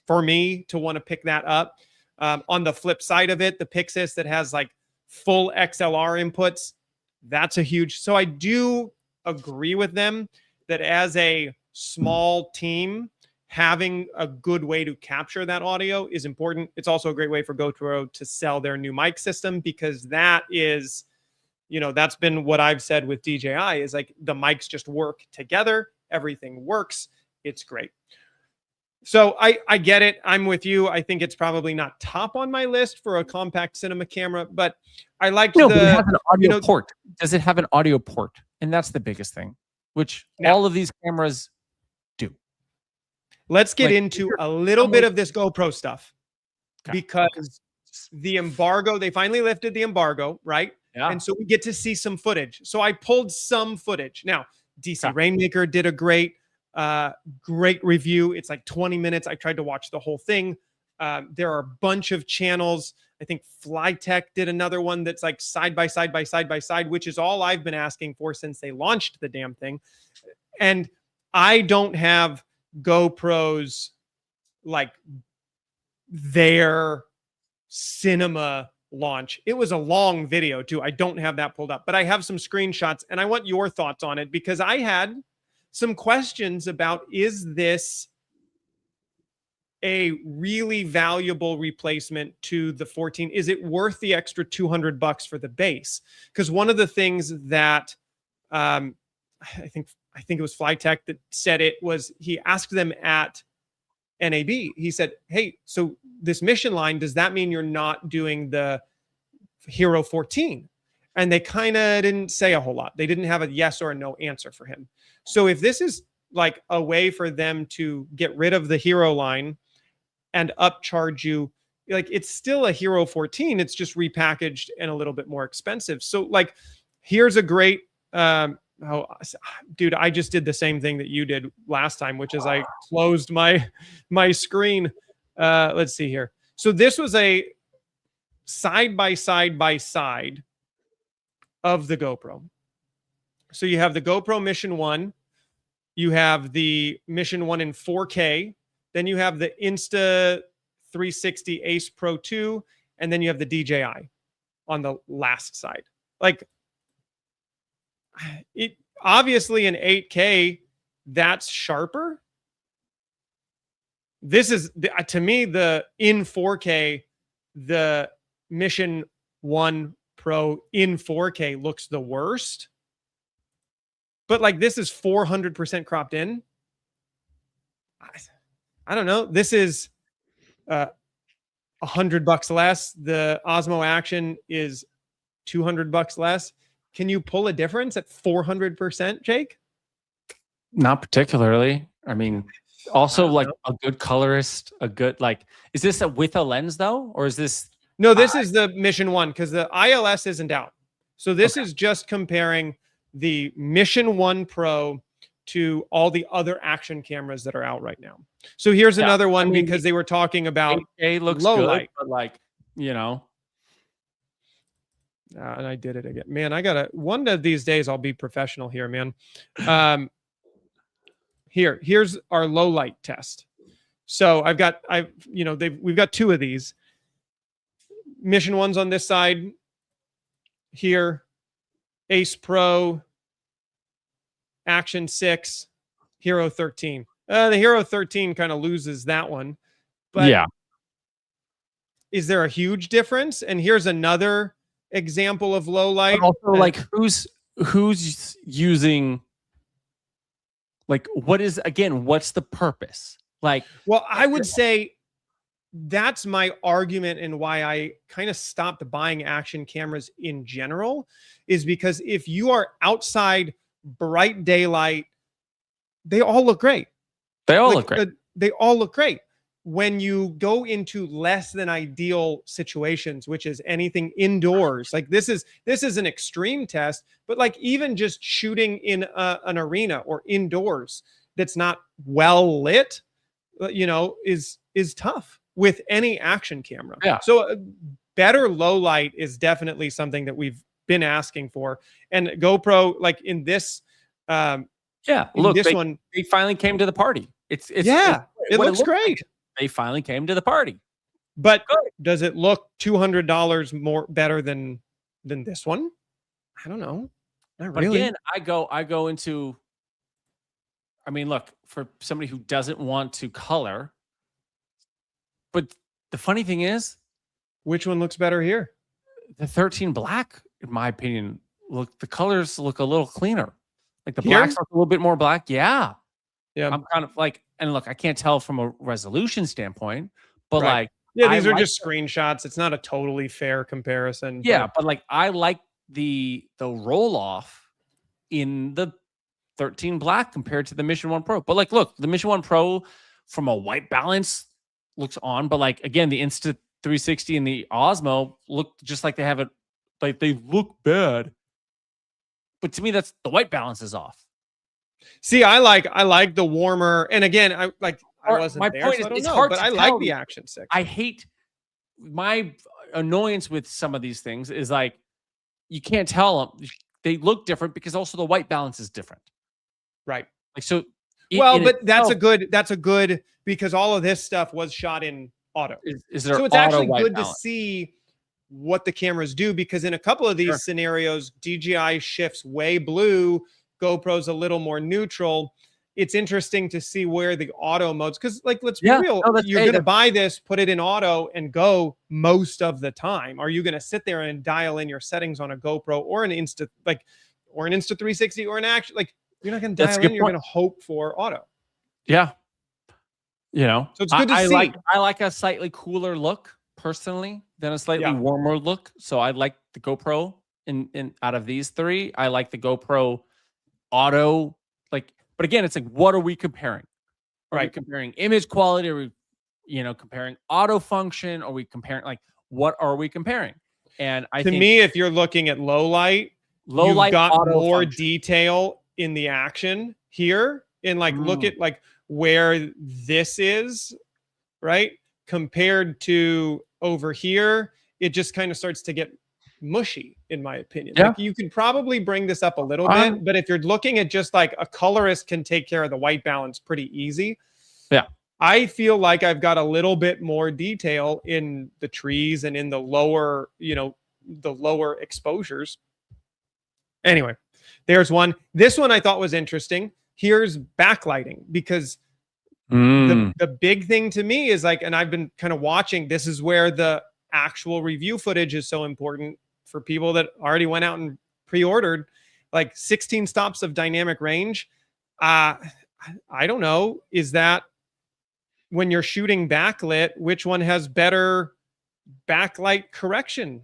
for me to want to pick that up. On the flip side of it, the Pixis that has like full XLR inputs, that's a huge. So I do agree with them that as a small team, having a good way to capture that audio is important. It's also a great way for GoPro to sell their new mic system, because that is, that's been what I've said with DJI is like the mics just work together. Everything works. It's great. So I get it. I'm with you. I think it's probably not top on my list for a compact cinema camera, but I like but it has an audio port. Does it have an audio port? And that's the biggest thing, which all of these cameras do. Let's get into a little bit of this GoPro stuff, because the embargo, they finally lifted the embargo, right? Yeah. And so we get to see some footage. So I pulled some footage. Now, DC Rainmaker did a great review. It's like 20 minutes. I tried to watch the whole thing. There are a bunch of channels. I think Flytech did another one that's like side by side, which is all I've been asking for since they launched the damn thing. And I don't have GoPros like their cinema launch. It was a long video too. I don't have that pulled up, but I have some screenshots and I want your thoughts on it, because I had some questions about, is this a really valuable replacement to the 14? Is it worth the extra $200 for the base? Because one of the things that I think it was Flytech that said it was, he asked them at NAB, he said, hey, so this Mission line, does that mean you're not doing the Hero 14? And they kind of didn't say a whole lot. They didn't have a yes or a no answer for him. So if this is like a way for them to get rid of the Hero line and upcharge you. Like, it's still a Hero 14. It's just repackaged and a little bit more expensive. So like, here's a great, dude, I just did the same thing that you did last time, which is I closed my screen. Let's see here. So this was a side by side of the GoPro. So you have the GoPro Mission 1, you have the Mission 1 in 4K, then you have the Insta360 Ace Pro 2, and then you have the DJI on the last side. Like, it obviously in 8K, that's sharper. This is, to me, the in 4K, the Mission 1 Pro in 4K looks the worst. But like, this is 400% cropped in. I don't know. This is $100 less. The Osmo Action is $200 less. Can you pull a difference at 400%, Jake? Not particularly. I mean, also like a good colorist, a good, like, is this with a lens though? Or is this? No, this is the Mission 1 because the ILS isn't out. So this is just comparing the Mission 1 Pro to all the other action cameras that are out right now. So here's another one, because they were talking about 8K looks low good, light, but like, you know. And I did it again, man. One of these days I'll be professional here, man. Here's our low light test. So we've got two of these. Mission 1's on this side here. Ace Pro, Action 6, Hero 13. The Hero 13 kind of loses that one. But yeah. Is there a huge difference? And here's another example of low light. But also, like, who's using, like, what's the purpose? Like, well, I would say that's my argument and why I kind of stopped buying action cameras in general, is because if you are outside bright daylight, they all look great. They all look great. They all look great. When you go into less than ideal situations, which is anything indoors, like this is an extreme test, but like even just shooting in an arena or indoors that's not well lit, is tough with any action camera. Yeah. So better low light is definitely something that we've been asking for. And GoPro, like in this, look, they finally came to the party. It looks great. Like, they finally came to the party. But does it look $200 more better than this one? I don't know. Not really. But again, I go into, I mean, look, for somebody who doesn't want to color, but the funny thing is, which one looks better here? The 13 black, in my opinion, the colors look a little cleaner. Like the here? blacks look a little bit more black. Yeah. Yeah. I'm kind of like, and look, I can't tell from a resolution standpoint, but like, these are just screenshots. It's not a totally fair comparison. Yeah, but like, I like the roll off in the 13 black compared to the Mission 1 Pro. But like, look, the Mission 1 Pro from a white balance looks on, but like, again, the Insta360 and the Osmo look just like they have it, like they look bad. But to me, that's the white balance is off. See, I like the warmer, and again, I wasn't my there, point so is, I don't it's know, hard but to I tell. like the Action 6. I hate my annoyance with some of these things is like, you can't tell them. They look different because also the white balance is different. Right. Like, so. That's a good, because all of this stuff was shot in auto. So it's actually good to see what the cameras do, because in a couple of these scenarios, DJI shifts way blue, GoPro's a little more neutral. It's interesting to see where the auto modes, because like, let's be real, you're going to buy this, put it in auto and go most of the time. Are you going to sit there and dial in your settings on a GoPro or an Insta360 or an Action? Like, you're not going to dial in, you're going to hope for auto. Yeah. So it's good to see. I like a slightly cooler look personally than a slightly warmer look. So I like the GoPro in out of these three. I like the GoPro auto, but But again, it's like, what are we comparing? Are we Right. comparing image quality? Are we, comparing auto function? Are we comparing, like, what are we comparing? And I think to me, if you're looking at low light, you've light got auto more function. detail in the action here. And like, look at like where this is, right? Compared to over here, it just kind of starts to get mushy, in my opinion. Yeah. Like, you could probably bring this up a little bit, but if you're looking at just like a colorist can take care of the white balance pretty easy. Yeah. I feel like I've got a little bit more detail in the trees and in the lower, the lower exposures. Anyway, there's one. This one I thought was interesting. Here's backlighting, because the big thing to me is like, and I've been kind of watching, this is where the actual review footage is so important for people that already went out and pre-ordered, like 16 stops of dynamic range. I don't know. Is that when you're shooting backlit, which one has better backlight correction?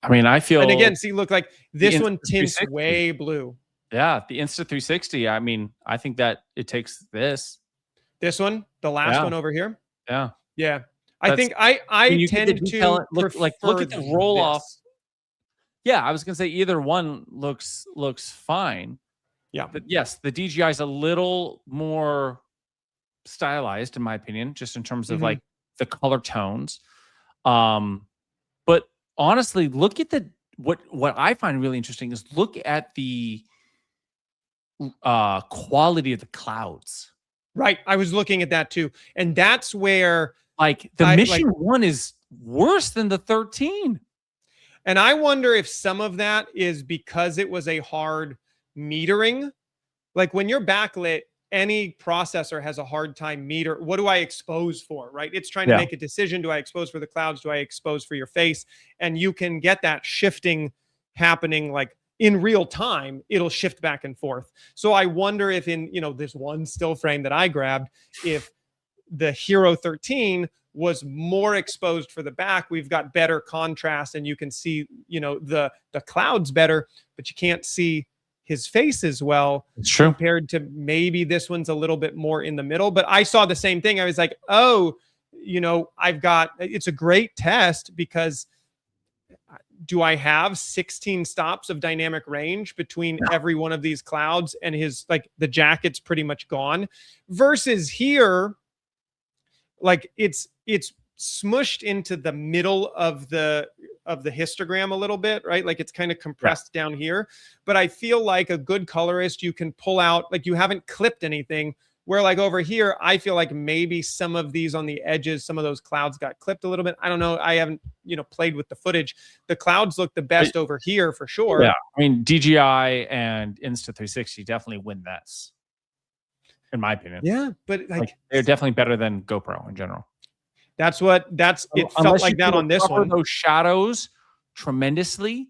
I mean, I feel, and again, see, look, like this one Insta tints 360. way blue. Yeah, the Insta360. I mean, I think that it takes this one, the last Yeah. one over here. Yeah. Yeah. I That's- think I when you get the tend detail, to look at the prefer roll off. this. Yeah, I was gonna say either one looks fine. Yeah. But yes, the DJI is a little more stylized, in my opinion, just in terms of like the color tones. But honestly, look at what I find really interesting is look at the quality of the clouds. Right. I was looking at that too. And that's where like the Mission 1 is worse than the 13. And I wonder if some of that is because it was a hard metering. Like when you're backlit, any processor has a hard time what do I expose for, right? It's trying to make a decision. Do I expose for the clouds? Do I expose for your face? And you can get that shifting happening like in real time. It'll shift back and forth. So I wonder if in, this one still frame that I grabbed, if the Hero 13 was more exposed for the back, we've got better contrast and you can see, the clouds better, but you can't see his face as well. It's true. Compared to maybe this one's a little bit more in the middle. But I saw the same thing. I was like, oh, it's a great test, because do I have 16 stops of dynamic range between every one of these clouds, and his, like, the jacket's pretty much gone, versus here, like it's smushed into the middle of the histogram a little bit, right? Like it's kind of compressed down here. But I feel like a good colorist, you can pull out, like you haven't clipped anything, where like over here, I feel like maybe some of these on the edges, some of those clouds got clipped a little bit. I don't know. I haven't, played with the footage. The clouds look the best over here for sure. Yeah. I mean, DJI and Insta360 definitely win this, in my opinion. Yeah. But like they're definitely better than GoPro in general. It felt like that on this one. Those shadows tremendously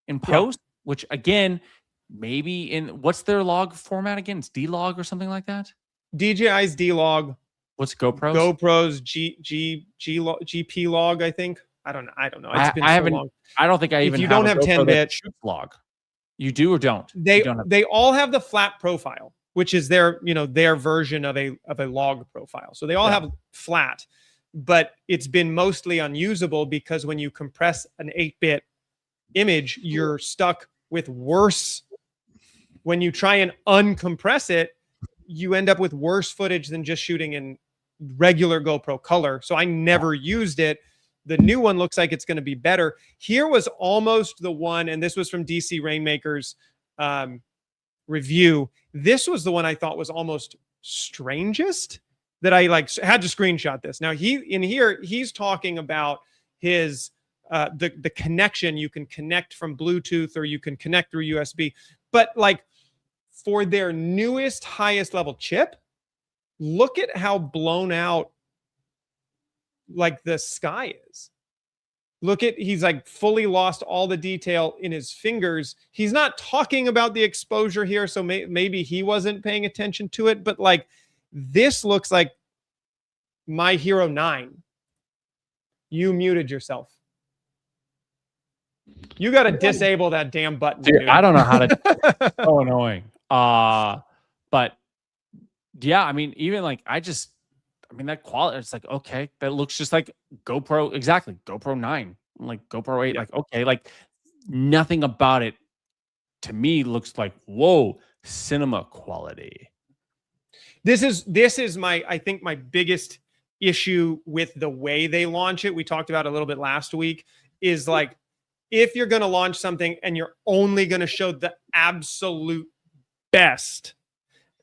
in post, which again, maybe what's their log format again? It's D-Log or something like that. DJI's D-Log. What's GoPro's? GoPro's GP log, I think. I don't know. It's been so long. I don't think I even. If you don't have 10-bit log, you do or don't? They all have the flat profile, which is their version of a log profile. So they all have flat. But it's been mostly unusable because when you compress an 8-bit image, you're stuck with worse. When you try and uncompress it, you end up with worse footage than just shooting in regular GoPro color. So I never used it. The new one looks like it's going to be better. Here was almost the one, and this was from DC Rainmaker's review. This was the one I thought was almost strangest, that I had to screenshot this. Now he's talking about his the connection. You can connect from Bluetooth or you can connect through USB. But like for their newest, highest level chip, look at how blown out like the sky is. He's like fully lost all the detail in his fingers. He's not talking about the exposure here, so maybe he wasn't paying attention to it, but like this looks like my Hero 9. You muted yourself. You got to disable that damn button. Dude, I don't know how to. So annoying. But yeah, I mean, even like I mean that quality, it's like, okay, that looks just like GoPro, exactly. GoPro 9, like GoPro 8, like okay, like nothing about it to me looks like, whoa, cinema quality. This is my, I think, my biggest issue with the way they launch it. We talked about it a little bit last week, is like, if you're going to launch something and you're only going to show the absolute best,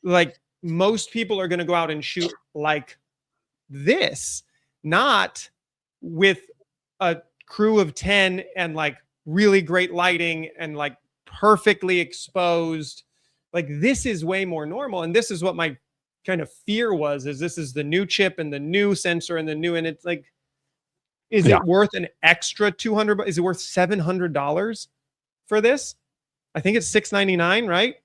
like most people are going to go out and shoot like this, not with a crew of 10 and like really great lighting and like perfectly exposed. Like this is way more normal. And this is what my kind of fear was, is this is the new chip and the new sensor and the new, and it's like, is it worth an extra $200? Is it worth $700 for this? I think it's $699, right?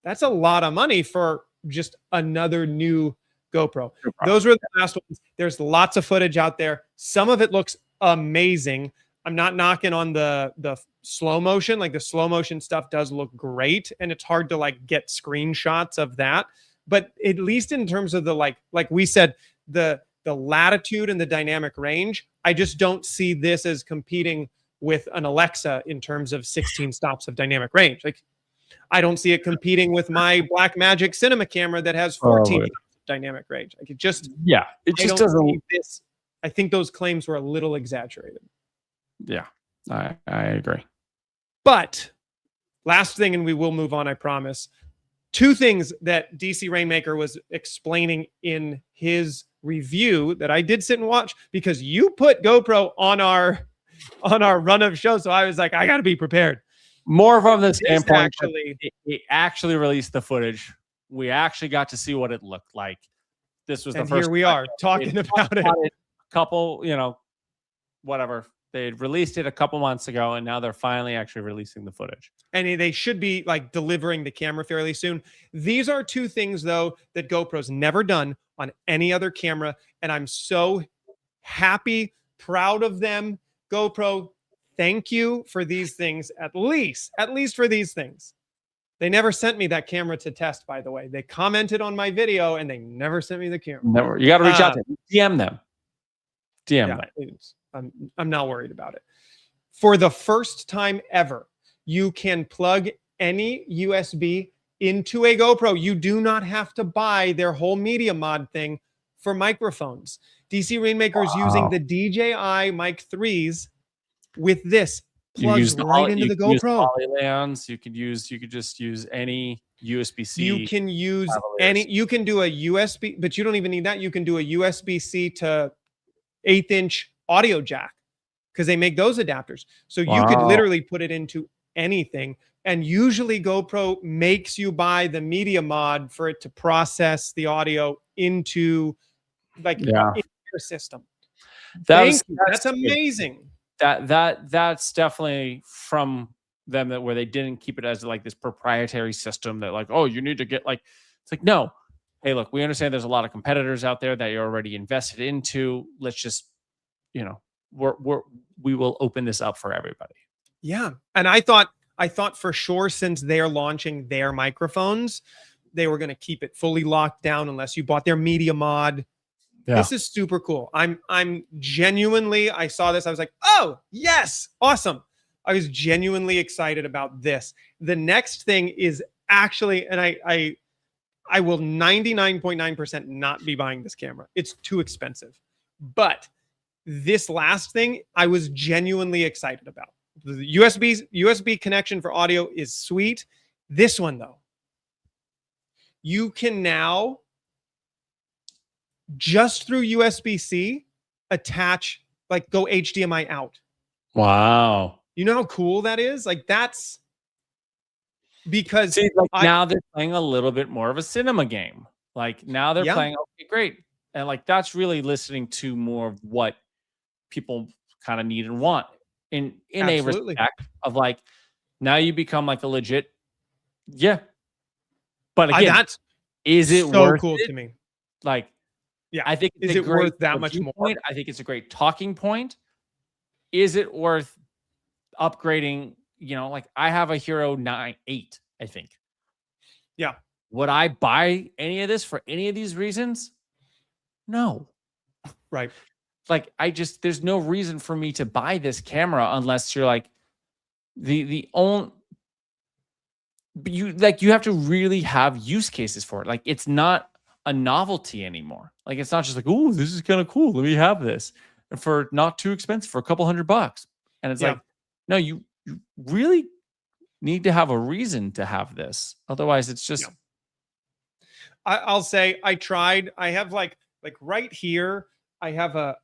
That's a lot of money for just another new GoPro. Those were the last ones. There's lots of footage out there. Some of it looks amazing. I'm not knocking on the slow motion. Like the slow motion stuff does look great, and it's hard to like get screenshots of that. But at least in terms of the like we said, the latitude and the dynamic range, I just don't see this as competing with an Alexa in terms of 16 stops of dynamic range. Like I don't see it competing with my Blackmagic cinema camera that has 14 dynamic range. Like it just, it just doesn't. This. I think those claims were a little exaggerated. Yeah, I agree. But last thing, and we will move on, I promise. Two things that DC Rainmaker was explaining in his review that I did sit and watch, because you put GoPro on our run of shows. So I was like, I got to be prepared. More from the standpoint, it actually released the footage. We actually got to see what it looked like. This was the first. Here we are talking about it. A couple, whatever. They released it a couple months ago, and now they're finally actually releasing the footage. And they should be like delivering the camera fairly soon. These are two things, though, that GoPro's never done on any other camera. And I'm so happy, proud of them. GoPro, thank you for these things, at least for these things. They never sent me that camera to test, by the way. They commented on my video, and they never sent me the camera. Never. You got to reach out to them. DM them. DM them. I'm not worried about it. For the first time ever, you can plug any USB into a GoPro. You do not have to buy their whole media mod thing for microphones. DC Rainmaker is using the DJI Mic 3s with this. Plugs right into the GoPro. You could just use any USB-C. You can use any, you can do a USB, but you don't even need that. You can do a USB-C to 1/8" audio jack, because they make those adapters. So you could literally put it into anything. And usually GoPro makes you buy the media mod for it to process the audio into like into your system. That's amazing. That's definitely from them, that where they didn't keep it as like this proprietary system that like, oh, you need to get like, it's like, no, hey, look, we understand there's a lot of competitors out there that you're already invested into. Let's just, we will open this up for everybody. Yeah. And I thought for sure, since they're launching their microphones, they were going to keep it fully locked down unless you bought their media mod. Yeah. This is super cool. I'm genuinely, I saw this, I was like, oh yes, awesome. I was genuinely excited about this. The next thing is actually, and I will 99.9% not be buying this camera. It's too expensive. But this last thing I was genuinely excited about. The USB connection for audio is sweet. This one though, you can now just through USB-C attach, like go HDMI out. Wow. You know how cool that is? Like that's because now they're playing a little bit more of a cinema game. Like now they're playing, okay, great. And like, that's really listening to more of what people kind of need and want in a respect of like, now you become like a legit. Yeah. But again, is it so worth cool it? To me? Like, yeah, I think is it worth that much more? Point. I think it's a great talking point. Is it worth upgrading? Like I have a Hero 8, I think. Yeah. Would I buy any of this for any of these reasons? No. Right. Like, there's no reason for me to buy this camera unless you're like the only, you have to really have use cases for it. Like, it's not a novelty anymore. Like, it's not just like, oh, this is kind of cool, let me have this, and for not too expensive, for a couple $100. And it's like, no, you really need to have a reason to have this. Otherwise, it's just. I'll say I tried. I have like right here, I have a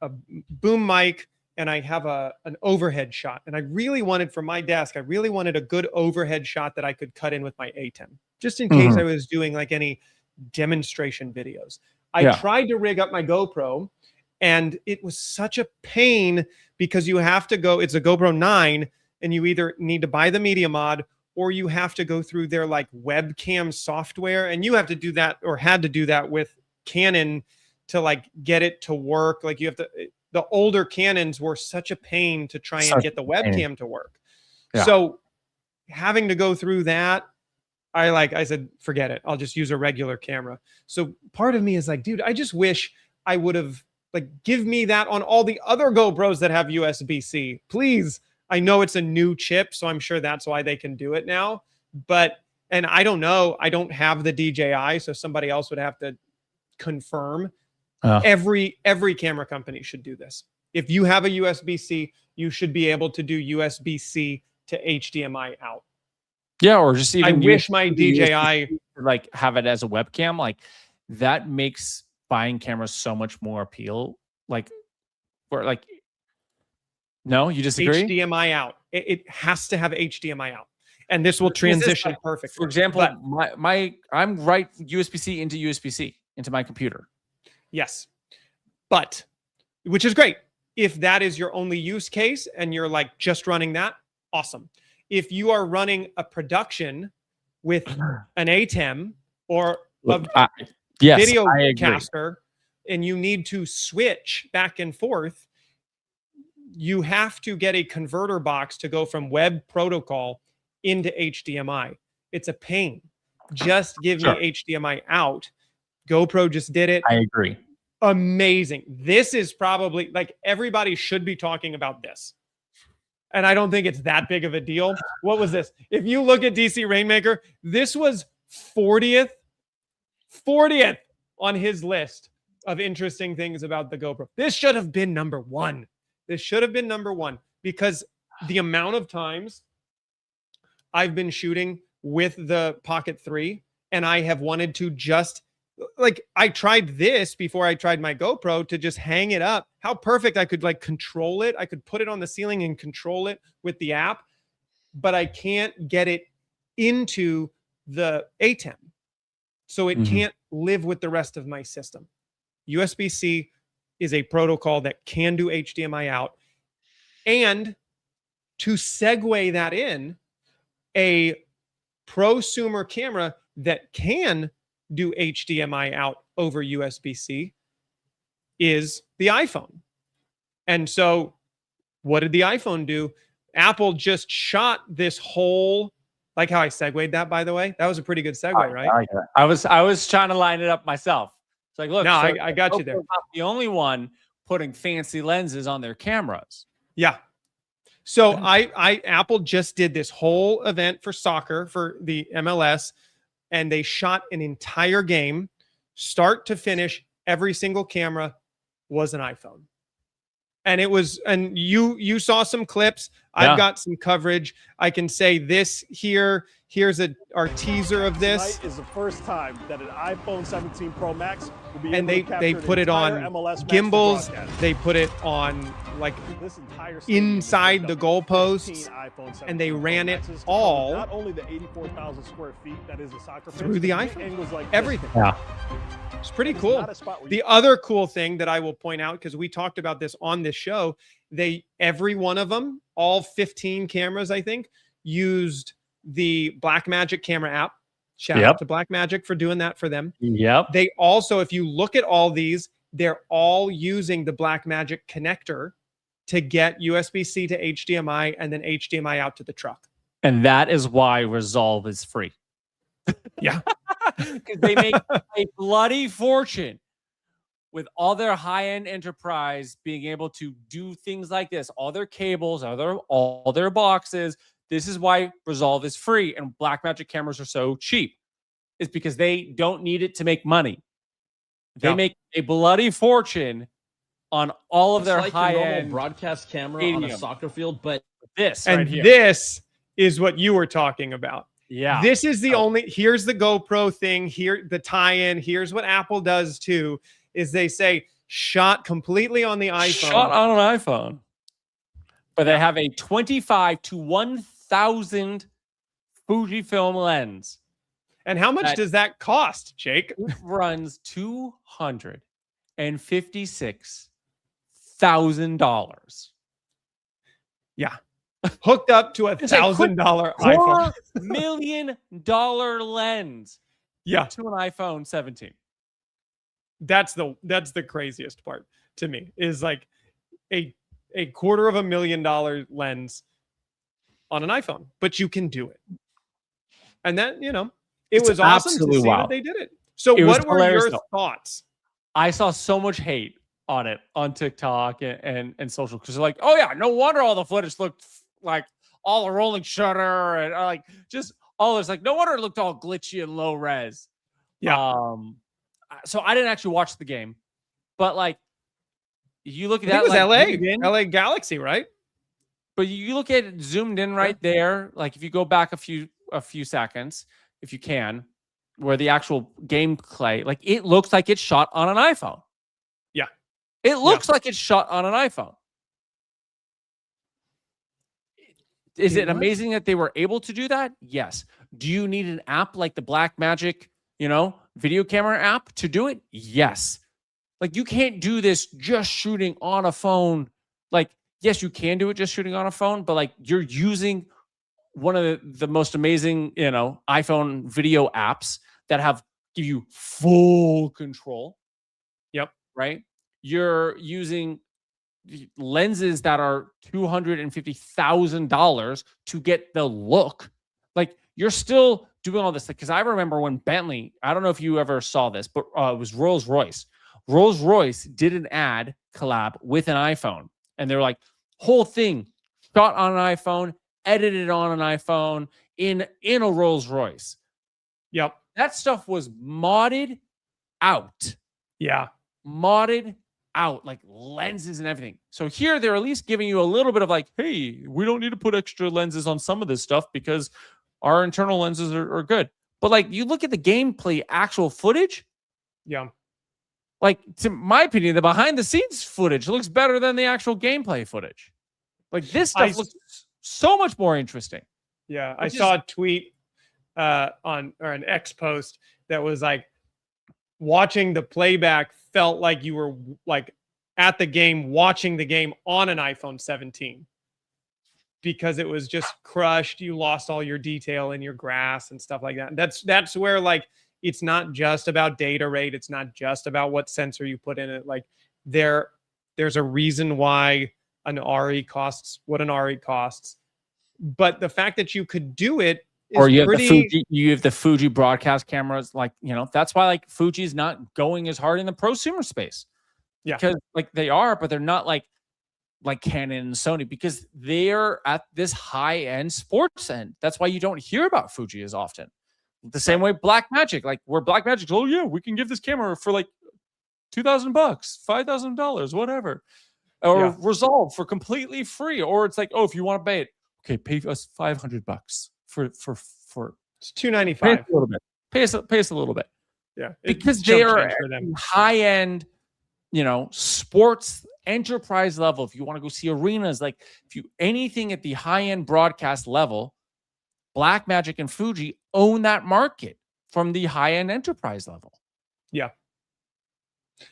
boom mic and I have an overhead shot. And I really wanted, for my desk, I really wanted a good overhead shot that I could cut in with my A10, just in case I was doing like any demonstration videos. I tried to rig up my GoPro, and it was such a pain because you have to go, it's a GoPro 9, and you either need to buy the media mod or you have to go through their like webcam software, and you have to do that, or had to do that with Canon to like get it to work. Like, you have to, the older Canons were such a pain to try and get the webcam to work. So having to go through that, I said, forget it. I'll just use a regular camera. So part of me is like, dude, I just wish I would have, like, give me that on all the other GoPros that have USB-C, please. I know it's a new chip, so I'm sure that's why they can do it now. But, and I don't know, I don't have the DJI, so somebody else would have to confirm. Every camera company should do this. If you have a USB-C, you should be able to do USB-C to HDMI out. Yeah, or just even. I wish my DJI like have it as a webcam. Like, that makes buying cameras so much more appeal. Like, or like. No, you disagree? HDMI out. It has to have HDMI out, and this will transition perfectly. For example, I'm right USB-C into USB-C into my computer. Yes, but which is great if that is your only use case and you're like just running that. Awesome. If you are running a production with an ATEM or a video caster, and you need to switch back and forth, you have to get a converter box to go from web protocol into HDMI. It's a pain. Just give me HDMI out. GoPro just did it. I agree. Amazing. This is probably, like, everybody should be talking about this. And I don't think it's that big of a deal. What was this? If you look at DC Rainmaker, this was 40th on his list of interesting things about the GoPro. This should have been number one. This should have been number one, because the amount of times I've been shooting with the Pocket 3 and I have wanted to just, like, I tried this before I tried my GoPro to just hang it up. How perfect. I could like control it. I could put it on the ceiling and control it with the app, but I can't get it into the ATEM. So it can't live with the rest of my system. USB-C is a protocol that can do HDMI out. And to segue that in, a prosumer camera that can do HDMI out over USB-C is the iPhone. And so what did the iPhone do? Apple just shot this whole, like how I segued that, by the way. That was a pretty good segue, right? I was trying to line it up myself. It's like, look, no, I got you there. Not the only one putting fancy lenses on their cameras. Yeah. So Apple just did this whole event for soccer, for the MLS, and they shot an entire game, start to finish. Every single camera was an iPhone. And it was, and you saw some clips. I've got some coverage. I can say this here. Here's our teaser of this. Tonight is the first time that an iPhone 17 Pro Max will be and able to they put it on gimbals. They put it on like inside the goalposts, and they ran it all not only the 84,000 square feet that is a soccer through the iPhone. Like everything. Yeah, it's pretty cool. The other cool thing that I will point out, because we talked about this on this show, every one of them, all 15 cameras, I think, used the Blackmagic camera app. Shout out to Blackmagic for doing that for them. Yep. They also, if you look at all these, they're all using the Blackmagic connector to get USB-C to HDMI and then HDMI out to the truck. And that is why Resolve is free. Yeah. because they make a bloody fortune with all their high-end enterprise being able to do things like this. All their cables, all their boxes. This is why Resolve is free and Blackmagic cameras are so cheap. It's because they don't need it to make money. They make a bloody fortune on all of their like high-end broadcast camera on a soccer field, but this is what you were talking about. Yeah. This is the only, here's the GoPro thing, here, the tie-in, here's what Apple does too, is they say shot completely on the iPhone. Shot on an iPhone. But they have a 25 to 1,000 Fujifilm lens. And how much does that cost, Jake? It runs $256,000. Yeah. Hooked up to $1,000 iPhone. $4 million lens. Yeah. To an iPhone 17. That's the craziest part to me, is like a $250,000 lens on an iPhone, but you can do it. And that, it was awesome to see that they did it. So what were your thoughts? I saw so much hate on it on TikTok and social, because they're like, oh yeah, no wonder all the footage looked like all the rolling shutter and like just all this, like no wonder it looked all glitchy and low res. Yeah. So I didn't actually watch the game, but like you look at that, it was like, LA Galaxy, right? But you look at it zoomed in right there. Like if you go back a few seconds, if you can, where the actual gameplay, like it looks like it's shot on an iPhone. Yeah. It looks like it's shot on an iPhone. Is it amazing that they were able to do that? Yes. Do you need an app like the Blackmagic, video camera app to do it? Yes. Like you can't do this just shooting on a phone. Like, yes, you can do it just shooting on a phone, but like you're using one of the most amazing, iPhone video apps that give you full control. Yep. Right. You're using lenses that are $250,000 to get the look. Like you're still doing all this. Because I remember when Bentley, I don't know if you ever saw this, but it was Rolls-Royce. Rolls-Royce did an ad collab with an iPhone. And they're like, whole thing shot on an iPhone, edited on an iPhone in a Rolls-Royce. Yep. That stuff was modded out. Yeah. Modded out, like lenses and everything. So here they're at least giving you a little bit of like, hey, we don't need to put extra lenses on some of this stuff because our internal lenses are good. But like you look at the gameplay actual footage. Yeah. Like, to my opinion, the behind the scenes footage looks better than the actual gameplay footage. Like this stuff looks so much more interesting. Yeah. I saw a tweet or an X post that was like, watching the playback felt like you were like at the game, watching the game on an iPhone 17, because it was just crushed. You lost all your detail in your grass and stuff like that. And that's where like, it's not just about data rate. It's not just about what sensor you put in it. Like there's a reason why an RE costs what an RE costs. But the fact that you could do it is or you pretty... have the Fuji broadcast cameras, like, that's why like Fuji's not going as hard in the prosumer space. Yeah. Because like they are, but they're not like Canon and Sony, because they're at this high-end sports end. That's why you don't hear about Fuji as often. The same way Blackmagic, like where Blackmagic, oh yeah, we can give this camera for like $2,000, $5,000, whatever. Or Resolve for completely free. Or it's like, oh, if you want to pay it, okay, pay us $500 for it's $295. Pay us a little bit. Yeah. Because they are high end, sports enterprise level. If you want to go see arenas, like anything at the high end broadcast level, Blackmagic and Fuji own that market from the high end enterprise level. Yeah.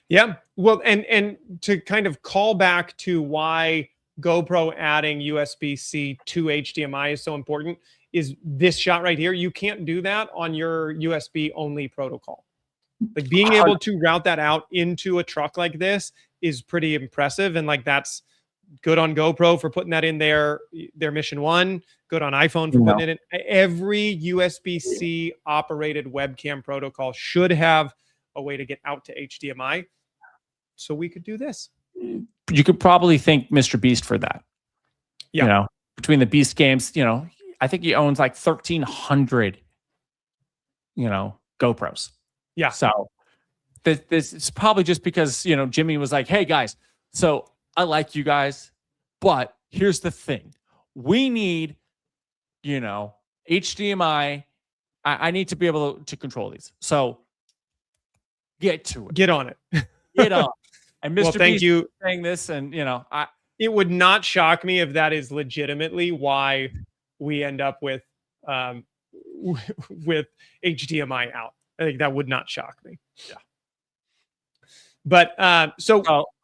Yeah. Well, and to kind of call back to why GoPro adding USB-C to HDMI is so important is this shot right here. You can't do that on your USB only protocol. Like being able to route that out into a truck like this is pretty impressive. And like, that's Good on GoPro for putting that in their Mission 1. Good on iPhone for putting it in. Every USB-C operated webcam protocol should have a way to get out to HDMI. So we could do this. You could probably thank Mr. Beast for that. Yeah. You know, between the Beast games, you know, I think he owns like 1,300, you know, GoPros. Yeah. So this is probably just because, you know, Jimmy was like, hey guys, so I like you guys, but here's the thing. We need, you know, HDMI. I need to be able to control these. So get to it. Get on it. Get on. And Mr. Well, thank Beast you. saying this, and you know, it would not shock me if that is legitimately why we end up with HDMI out. I think that would not shock me. Yeah. But so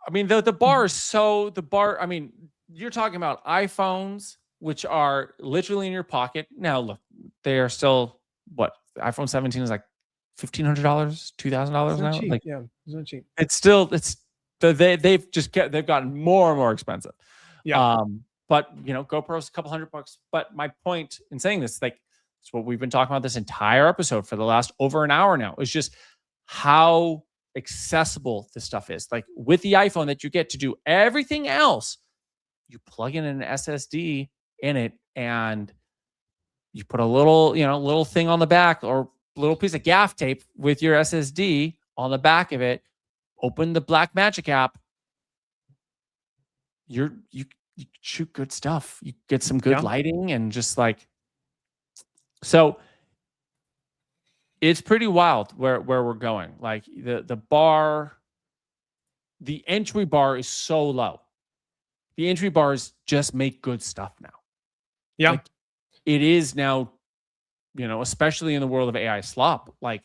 I mean, the bar is I mean, you're talking about iPhones, which are literally in your pocket. Now, look, they are still what? The iPhone 17 is like $1,500, $2,000 now. cheap. Like, Yeah, it's not cheap. They've gotten more and more expensive. Yeah. But you know, GoPro's a couple $100. But my point in saying this, like, it's what we've been talking about this entire episode for the last over an hour now, is just how accessible this stuff is. Like with the iPhone, that you get to do everything else. You plug in an SSD in it, and you put a little thing on the back, or little piece of gaff tape with your SSD on the back of it. Open the Blackmagic app. You shoot good stuff. You get some good lighting, and just like, so it's pretty wild where we're going. Like the entry bar is so low. The entry bars just make good stuff now. Yeah. Like, it is now, you know, especially in the world of AI slop, like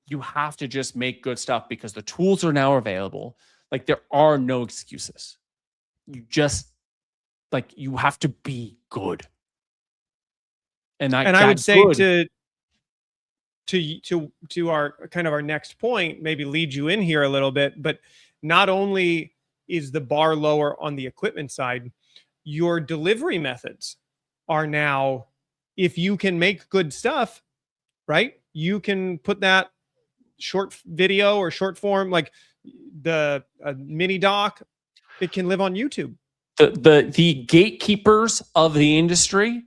you have to just make good stuff because the tools are now available. Like there are no excuses. You just, like, you have to be good. And I would say to our kind of our next point, maybe lead you in here a little bit, but not only is the bar lower on the equipment side, your delivery methods are now, if you can make good stuff, right? You can put that short video or short form, like the mini doc, it can live on YouTube. The gatekeepers of the industry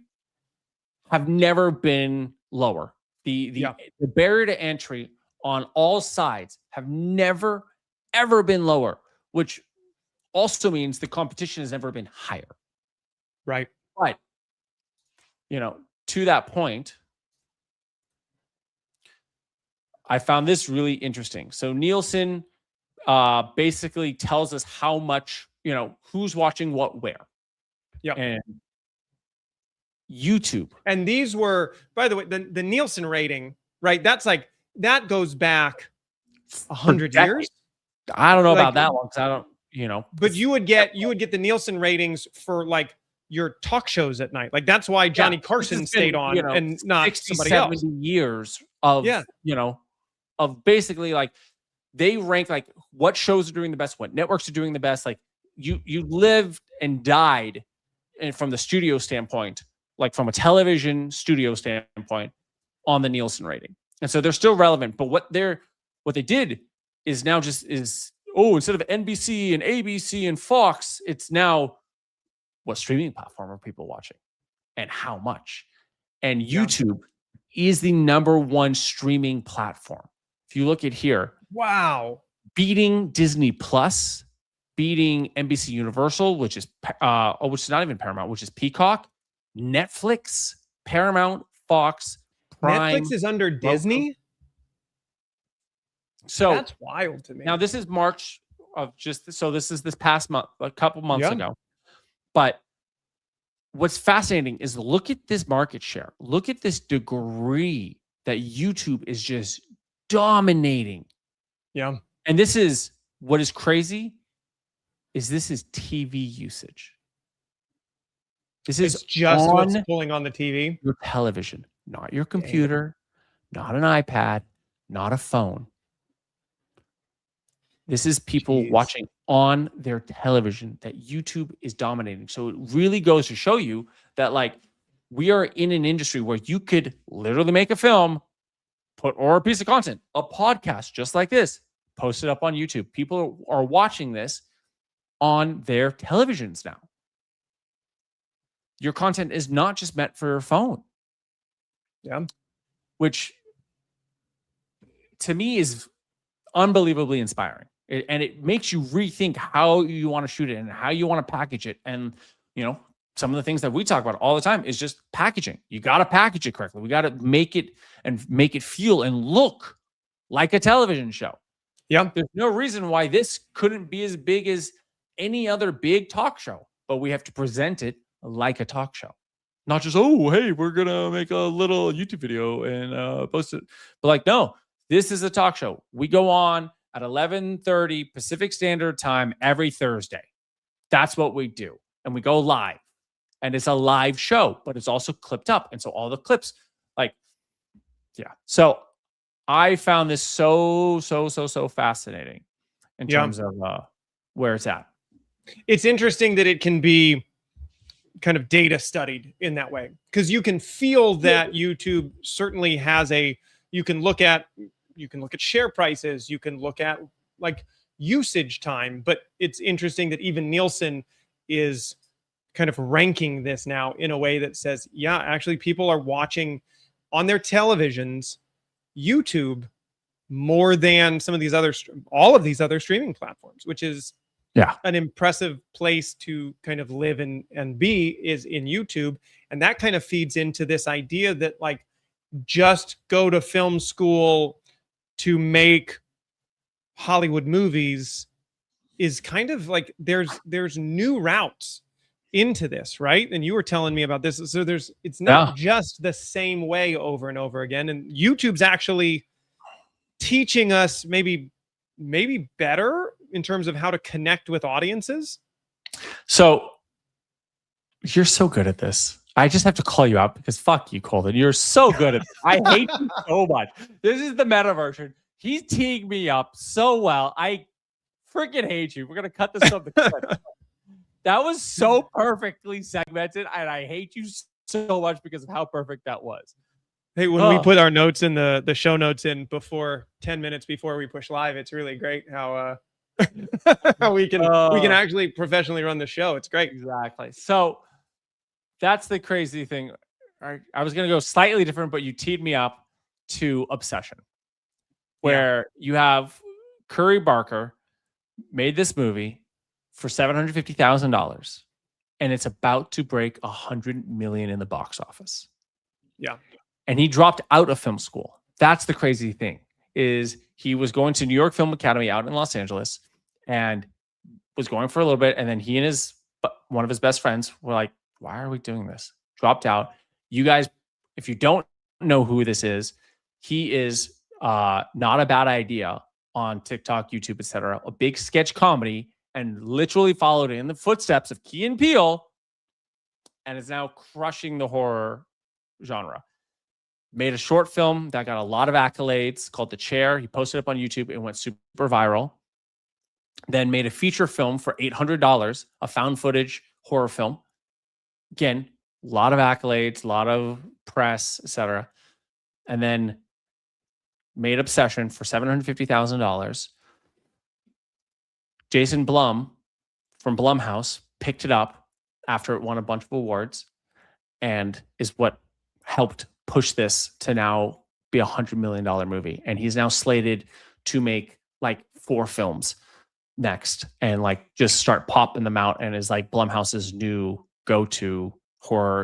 have never been lower. The barrier to entry on all sides have never, ever been lower, which also means the competition has never been higher. Right. But, you know, to that point, I found this really interesting. So Nielsen basically tells us how much, you know, who's watching what where. Yeah. And YouTube. And these were, by the way, the Nielsen rating, right? That's like, that goes back 100 years. I don't know about that one, because I don't, you know. But you would get the Nielsen ratings for like your talk shows at night. Like that's why Johnny Carson stayed on, you know, and not 60, somebody 70 else. Years of, you know, of basically like they rank like what shows are doing the best, what networks are doing the best. Like you lived and died, and from the studio standpoint, like from a television studio standpoint, on the Nielsen rating. And so they're still relevant. But what they did is now just is, instead of NBC and ABC and Fox, it's now what streaming platform are people watching and how much. And YouTube is the #1 streaming platform. If you look at here, wow, beating Disney Plus, beating NBC Universal, which is not even Paramount, which is Peacock, Netflix, Paramount, Fox, Prime. Netflix is under Disney. So that's wild to me. Now this is March of this is this past month, a couple months ago. But what's fascinating is look at this market share. Look at this degree that YouTube is just dominating. Yeah. And this is what is crazy is this is TV usage. This is just what's pulling on the TV. Your television, not your computer, not an iPad, not a phone. This is people watching on their television, that YouTube is dominating. So it really goes to show you that like we are in an industry where you could literally make a film, or a piece of content, a podcast just like this, post it up on YouTube. People are watching this on their televisions now. Your content is not just meant for your phone. Yeah. Which to me is unbelievably inspiring. And it makes you rethink how you want to shoot it and how you want to package it. And, you know, some of the things that we talk about all the time is just packaging. You got to package it correctly. We got to make it feel and look like a television show. Yeah. There's no reason why this couldn't be as big as any other big talk show, but we have to present it like a talk show. Not just, oh, hey, we're going to make a little YouTube video and post it. But like, no, this is a talk show. We go on at 11:30 Pacific Standard Time every Thursday. That's what we do. And we go live. And it's a live show, but it's also clipped up. And so all the clips, like, yeah. So I found this so fascinating in terms of where it's at. It's interesting that it can be kind of data studied in that way, because you can feel that YouTube certainly has you can look at share prices, you can look at like usage time, but it's interesting that even Nielsen is kind of ranking this now in a way that says, yeah, actually people are watching on their televisions YouTube more than all of these other streaming platforms, which is an impressive place to kind of live and be, is in YouTube. And that kind of feeds into this idea that like just go to film school to make Hollywood movies is kind of like there's new routes into this, right? And you were telling me about this. So it's not just the same way over and over again. And YouTube's actually teaching us maybe better in terms of how to connect with audiences. So you're so good at this. I just have to call you out because fuck you, Colden. You're so good at this. I hate you so much. This is the meta version. He's teeing me up so well. I freaking hate you. We're going to cut this up. That was so perfectly segmented, and I hate you so much because of how perfect that was. Hey, when we put our notes in the show notes in 10 minutes before we push live, it's really great how we can actually professionally run the show. It's great. Exactly. So that's the crazy thing. I was going to go slightly different, but you teed me up to Obsession, where you have Curry Barker made this movie for $750,000, and it's about to break $100 million in the box office. Yeah. And he dropped out of film school. That's the crazy thing, is he was going to New York Film Academy out in Los Angeles and was going for a little bit. And then he and one of his best friends were like, why are we doing this? Dropped out. You guys, if you don't know who this is, he is not a bad idea on TikTok, YouTube, etc. A big sketch comedy, and literally followed in the footsteps of Key and Peele, and is now crushing the horror genre. Made a short film that got a lot of accolades called The Chair. He posted it up on YouTube. It went super viral. Then made a feature film for $800, a found footage horror film. Again, a lot of accolades, a lot of press, etc. And then made Obsession for $750,000. Jason Blum from Blumhouse picked it up after it won a bunch of awards, and is what helped push this to now be $100 million movie. And he's now slated to make like 4 films next, and like just start popping them out, and is like Blumhouse's new go-to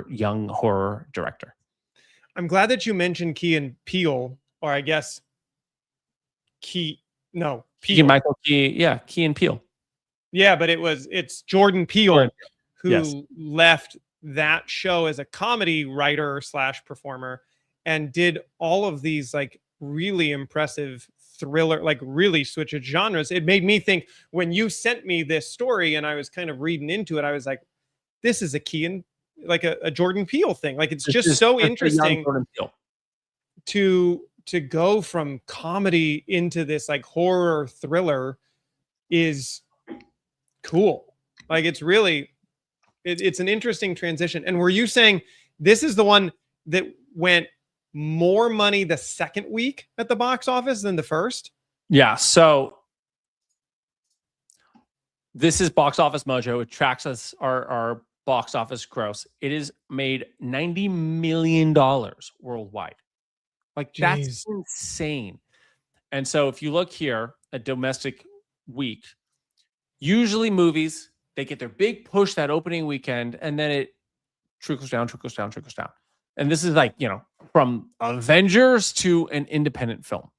young horror director. I'm glad that you mentioned Key and Peele, or I guess Key and Michael Key. Key and Peele. Yeah, but it's Jordan Peele who left that show as a comedy writer / performer, and did all of these like really impressive thriller, like really switch of genres. It made me think, when you sent me this story and I was kind of reading into it, I was like, this is a Key and like a Jordan Peele thing. Like it's just so interesting to go from comedy into this like horror thriller is Cool. Like it's really, it's an interesting transition. And were you saying this is the one that went more money the second week at the box office than the first? Yeah. So this is Box Office Mojo. It tracks us our box office gross. It has made $90 million worldwide. Like that's insane. And so if you look here at domestic week, usually movies, they get their big push that opening weekend, and then it trickles down. And this is like, you know, from Avengers to an independent film.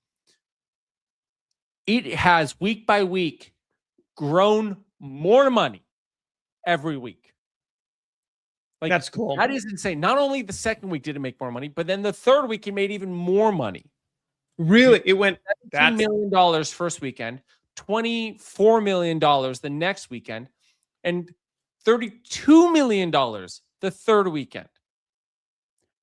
It has week by week grown more money every week. Like that's cool. That is insane. Not only the second week did it make more money, but then the third week it made even more money. Really? It went $17 million first weekend, $24 million the next weekend, and $32 million the third weekend.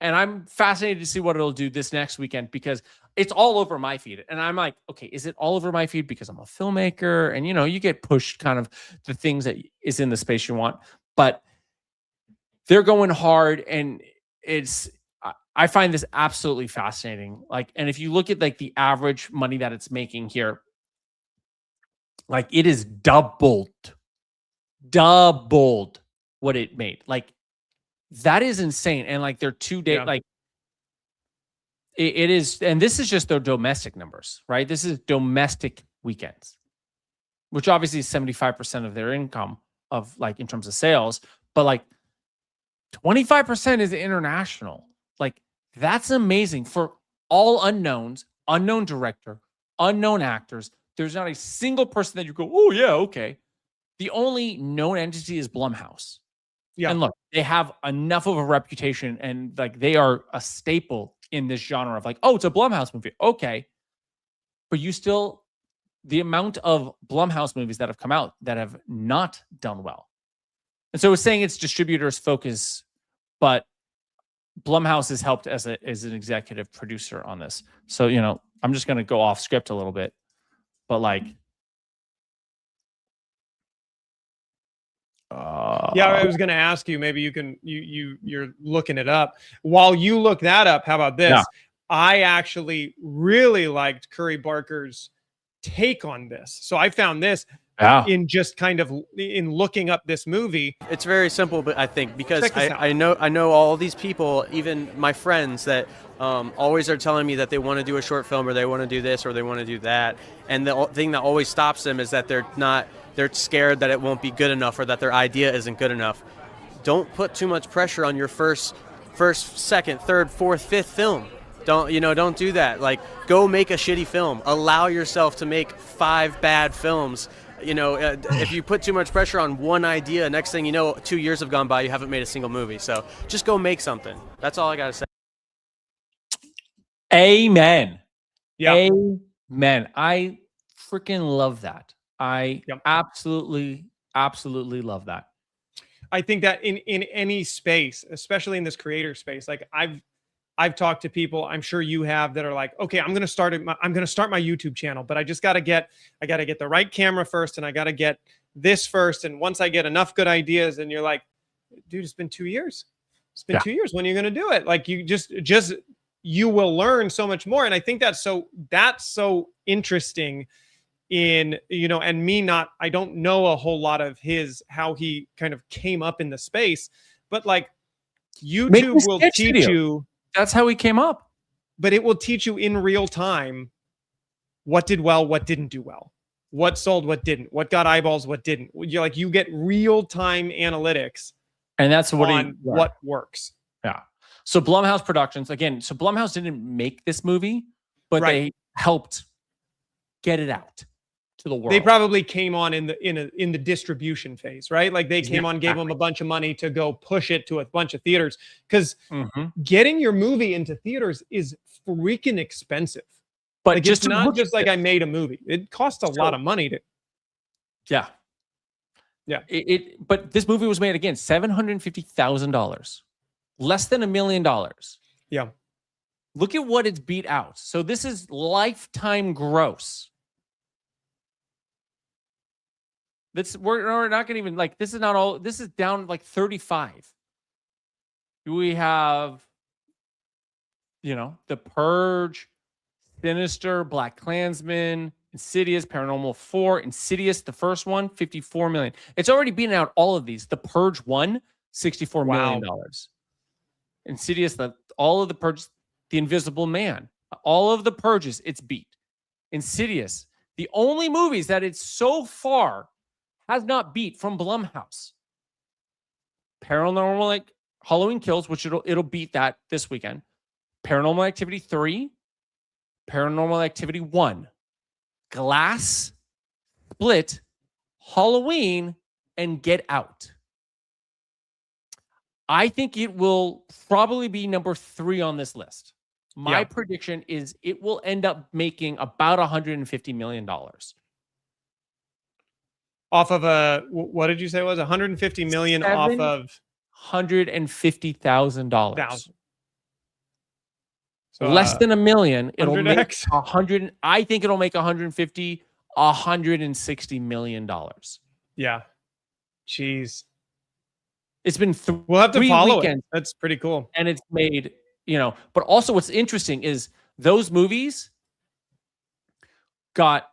And I'm fascinated to see what it'll do this next weekend because it's all over my feed. And I'm like, okay, is it all over my feed because I'm a filmmaker? And, you know, you get pushed kind of the things that is in the space you want. But they're going hard, and I find this absolutely fascinating. Like, and if you look at like the average money that it's making here, like it is doubled what it made. Like that is insane. And like they're 2 days, like it is, and this is just their domestic numbers, right? This is domestic weekends, which obviously is 75% of their income of like in terms of sales, but like 25% is international. Like that's amazing for all unknowns, unknown director, unknown actors. There's not a single person that you go, oh yeah, okay. The only known entity is Blumhouse. Yeah. And look, they have enough of a reputation and like they are a staple in this genre of like, oh, it's a Blumhouse movie. Okay. But you still, the amount of Blumhouse movies that have come out that have not done well. And so it's saying it's distributors focus, but Blumhouse has helped as an executive producer on this. So, you know, I'm just going to go off script a little bit, but like, yeah, I was going to ask you, maybe you can, you're looking it up. While you look that up, how about this? Yeah. I actually really liked Curry Barker's take on this. So I found this in just kind of in looking up this movie. It's very simple, but I think because I know all these people, even my friends that always are telling me that they want to do a short film or they want to do this or they want to do that. And the thing that always stops them is that they're scared that it won't be good enough or that their idea isn't good enough. Don't put too much pressure on your first, second, third, fourth, fifth film. Don't do that. Like, go make a shitty film. Allow yourself to make 5 bad films. If you put too much pressure on one idea, next thing you know, 2 years have gone by, you haven't made a single movie. So just go make something. That's all I got to say. Amen. Yeah. Amen. I freaking love that. I absolutely love that. I think that in any space, especially in this creator space, like I've talked to people, I'm sure you have, that are like, okay, I'm going to start my YouTube channel, but I got to get the right camera first, and I got to get this first. And once I get enough good ideas, and you're like, dude, it's been 2 years. It's been 2 years. When are you going to do it? Like, you you will learn so much more. And I think that's so interesting in, and I don't know a whole lot of how he kind of came up in the space, but like YouTube will teach you. That's how he came up. But it will teach you in real time what did well, what didn't do well, what sold, what didn't, what got eyeballs, what didn't. You get real time analytics, and that's what works. Yeah. So Blumhouse Productions again. So Blumhouse didn't make this movie, but they helped get it out to the world. They probably came on in the distribution phase, right? Like they came on, gave them a bunch of money to go push it to a bunch of theaters, because getting your movie into theaters is freaking expensive. But like, it's not just like I made a movie; it costs a lot of money to. Yeah. But this movie was made again $750,000, less than $1 million. Yeah. Look at what it's beat out. So this is lifetime gross. We're not going to even like, this is not all, this is down like 35. We have, The Purge, Sinister, Black Klansman, Insidious, Paranormal 4, Insidious, the first one, $54 million. It's already beaten out all of these. The Purge 1, $64 million. Insidious, all of the Purge, The Invisible Man, all of the Purges, it's beat. Insidious, the only movies that it so far has not beat from Blumhouse. Paranormal, like Halloween Kills, which it'll beat that this weekend. Paranormal Activity 3, Paranormal Activity 1, Glass, Split, Halloween, and Get Out. I think it will probably be number 3 on this list. My prediction is it will end up making about $150 million. Off of what did you say it was? 150 million off of $150,000. So, less than $1 million. It'll 100x? make 100. I think it'll make 150, $160 million. Yeah. Jeez. It's been we'll have to 3 follow weekends, it. That's pretty cool. and it's made, but also what's interesting is those movies got,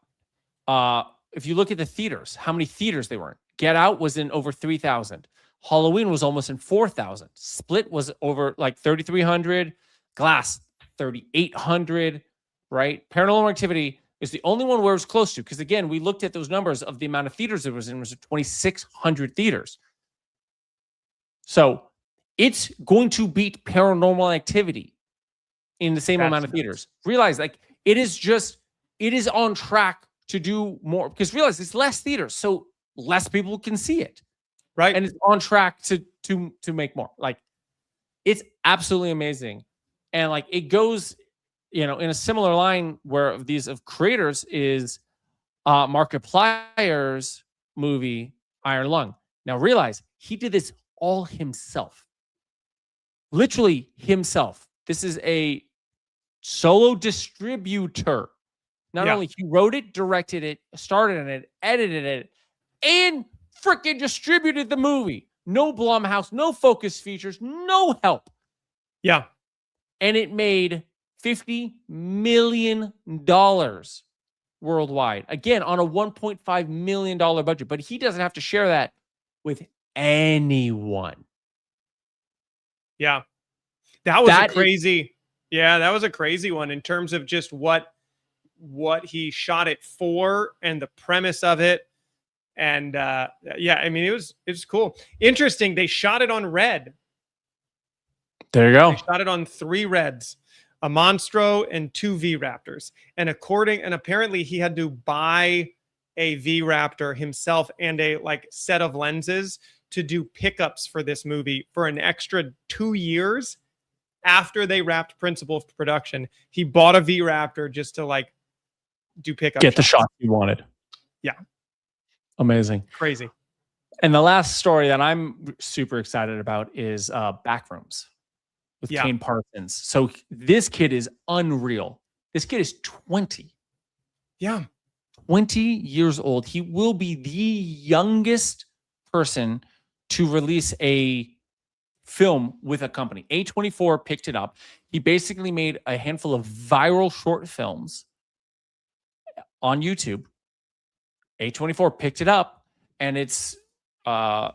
if you look at the theaters, how many theaters they were in. Get Out was in over 3,000. Halloween was almost in 4,000. Split was over like 3,300. Glass, 3,800, right? Paranormal Activity is the only one where it was close to, because again, we looked at those numbers of the amount of theaters it was in. It was 2,600 theaters. So it's going to beat Paranormal Activity in the same amount of theaters. Realize, like, it is on track to do more, because realize it's less theaters, so less people can see it, right? And it's on track to make more. Like, it's absolutely amazing. And like, it goes, in a similar line where these of creators is Markiplier's movie Iron Lung. Now realize he did this all himself, literally himself. This is a solo distributor. Not only he wrote it, directed it, started in it, edited it, and freaking distributed the movie. No Blumhouse, no focus features, no help. Yeah. And it made $50 million worldwide. Again, on a $1.5 million budget. But he doesn't have to share that with anyone. Yeah. That was a crazy one in terms of just what he shot it for and the premise of it. And I mean, it was cool. Interesting. They shot it on red. There you go. They shot it on 3 reds, a Monstro and 2 V-Raptors. And apparently he had to buy a V-Raptor himself and a set of lenses to do pickups for this movie for an extra 2 years after they wrapped principal production. He bought a V-Raptor just to do pickups. Get the shots you wanted. Yeah. Amazing. Crazy. And the last story that I'm super excited about is Backrooms with Kane Parsons. So this kid is unreal. This kid is 20. Yeah. 20 years old. He will be the youngest person to release a film with a company. A24 picked it up. He basically made a handful of viral short films on YouTube. A24 picked it up, and it's I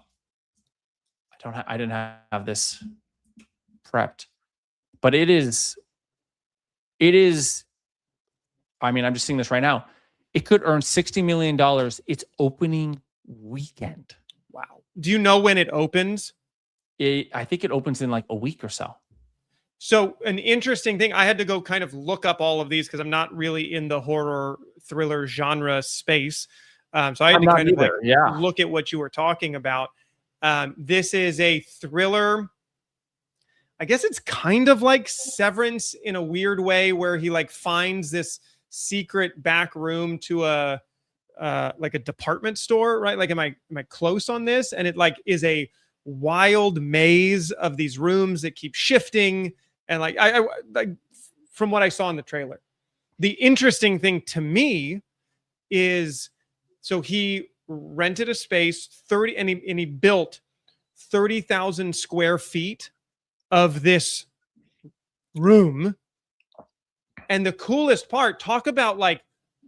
didn't have this prepped, but it is I mean, I'm just seeing this right now. It could earn $60 million its opening weekend. Wow. Do you know when it opens? I think it opens in like a week or so. So an interesting thing, I had to go kind of look up all of these because I'm not really in the horror thriller genre space. So I had to kind of look at what you were talking about. This is a thriller. I guess it's kind of like Severance in a weird way, where he finds this secret back room to a department store, right? Am I close on this? And it is a wild maze of these rooms that keep shifting. And I from what I saw in the trailer, the interesting thing to me is, so he rented a space 30 and he built 30,000 square feet of this room. And the coolest part, talk about like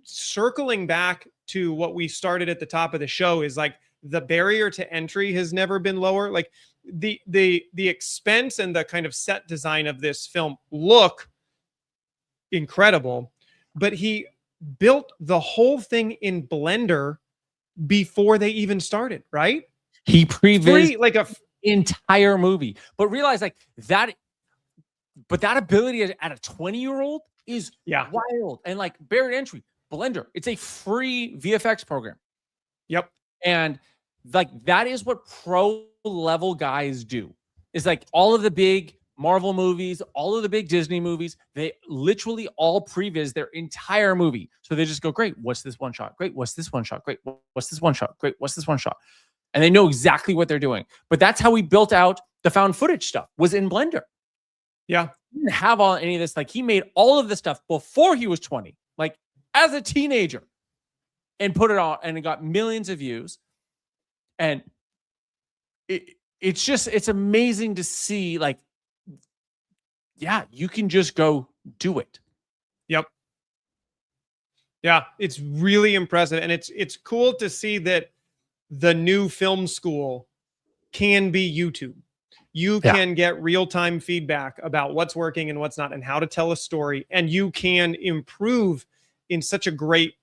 circling back to what we started at the top of the show, is like the barrier to entry has never been lower. Like the expense and the kind of set design of this film look incredible, but he built the whole thing in Blender before they even started, right? He previewed like a entire movie, but realize like that. But that ability at a 20-year-old is wild. And like barrier to entry, Blender, it's a free VFX program. Yep. And like that is what pro level guys do. It's like all of the big Marvel movies, all of the big Disney movies, they literally all previs their entire movie. So they just go, great, what's this one shot? Great, what's this one shot? Great, what's this one shot? Great, what's this one shot? And they know exactly what they're doing. But that's how we built out the found footage stuff, was in Blender. Yeah. He didn't have any of this. Like he made all of this stuff before he was 20, like as a teenager, and put it on, and it got millions of views. And it's amazing to see, like, yeah, you can just go do it. Yep. Yeah, it's really impressive. And it's cool to see that the new film school can be YouTube. You can get real-time feedback about what's working and what's not, and how to tell a story. And you can improve in such a great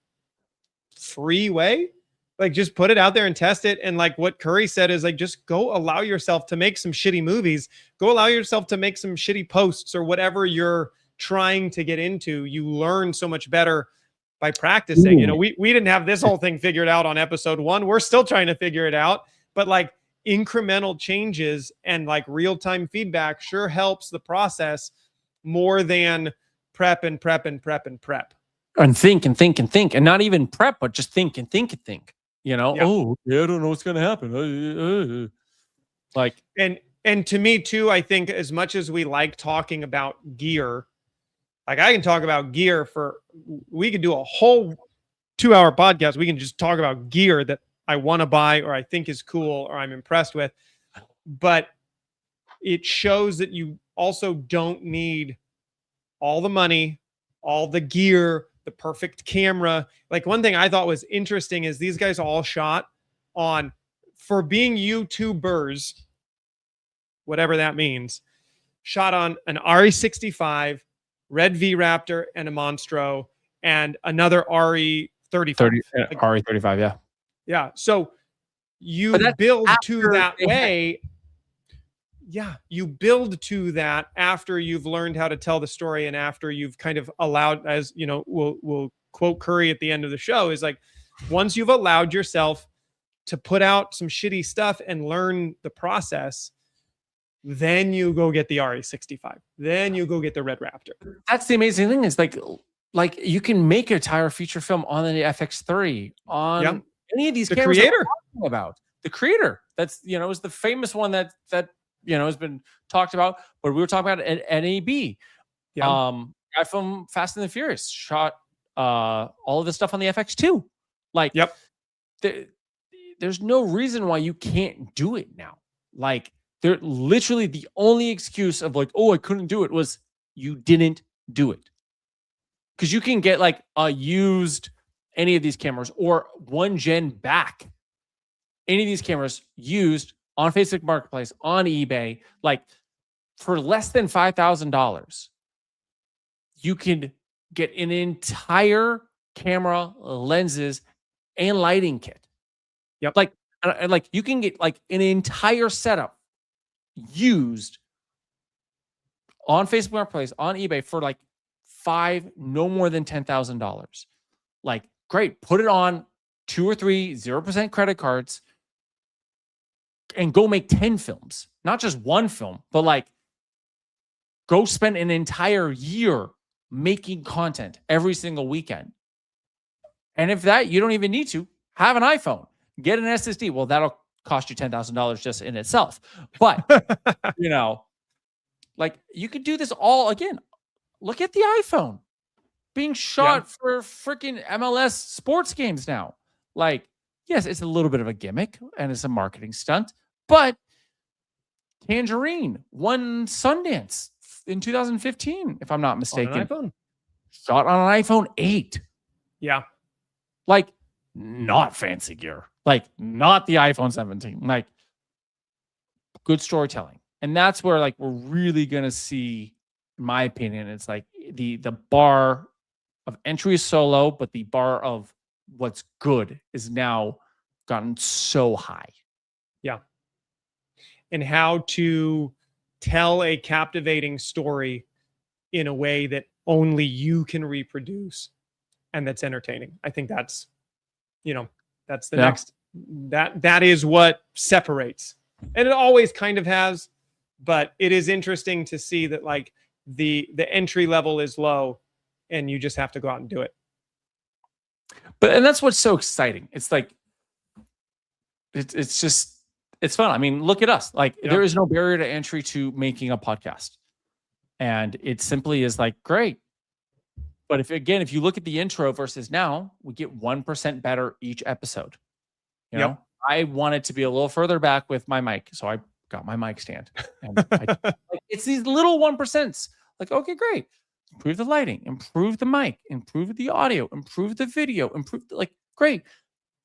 free way. Like just put it out there and test it. And like what Curry said is like, just go allow yourself to make some shitty movies. Go allow yourself to make some shitty posts or whatever you're trying to get into. You learn so much better by practicing. You know, we didn't have this whole thing figured out on episode 1. We're still trying to figure it out. But like incremental changes and like real-time feedback sure helps the process more than prep and prep and prep and prep. And think and think and think. And not even prep, but just think and think and think. You know, oh, yeah, I don't know what's going to happen. Like, and to me too, I think as much as we like talking about gear, like I can talk about gear we could do a whole 2-hour podcast. We can just talk about gear that I want to buy or I think is cool or I'm impressed with. But it shows that you also don't need all the money, all the gear, the perfect camera. Like one thing I thought was interesting is these guys all shot on, for being YouTubers, whatever that means, shot on an RE65, Red V Raptor, and a Monstro, and another RE35. RE35, yeah. Yeah. So you build to that way. Yeah. You build to that after you've learned how to tell the story and after you've kind of allowed, as you know, we'll quote Curry at the end of the show, is like, once you've allowed yourself to put out some shitty stuff and learn the process, then you go get the RE65. Then you go get the Red Raptor. That's the amazing thing is like you can make a entire feature film on the FX3 on any of these cameras. About the creator. That's, you know, is the famous one that you know has been talked about. But we were talking about at NAB. Guy from Fast and the Furious shot all of this stuff on the FX2. Like, there's no reason why you can't do it now. Like, they're literally the only excuse of like, oh, I couldn't do it was you didn't do it. Because you can get like a used any of these cameras or one gen back. Any of these cameras used on Facebook Marketplace, on eBay, like for less than $5,000, you can get an entire camera, lenses, and lighting kit. Yep. Like you can get like an entire setup used on Facebook Marketplace, on eBay for like no more than $10,000. Like, great, put it on 2 or 3 0% credit cards and go make 10 films, not just one film, but like go spend an entire year making content every single weekend. And if that, you don't even need to have an iPhone, get an SSD. Well, that'll cost you $10,000 just in itself. But, you know, like you could do this all again. Look at the iPhone being shot for freaking MLS sports games now. Like, Yes, it's a little bit of a gimmick and it's a marketing stunt, but Tangerine won Sundance in 2015, if I'm not mistaken. On an iPhone. Shot on an iPhone 8. Yeah. Like, not fancy gear. Like, not the iPhone 17. Like, good storytelling. And that's where, like, we're really going to see, in my opinion, it's like the bar of entry is so low, but the bar of what's good is now gotten so high. Yeah. And how to tell a captivating story in a way that only you can reproduce and that's entertaining. I think that's, that's the next, that is what separates. And it always kind of has, but it is interesting to see that like the entry level is low and you just have to go out and do it. And that's what's so exciting. It's like, it's just, it's fun. I mean, look at us. Like, there is no barrier to entry to making a podcast. And it simply is like, great. But if you look at the intro versus now, we get 1% better each episode. You know, I wanted to be a little further back with my mic. So I got my mic stand. And it's these little 1%. Like, okay, great. Improve the lighting, improve the mic, improve the audio, improve the video, great.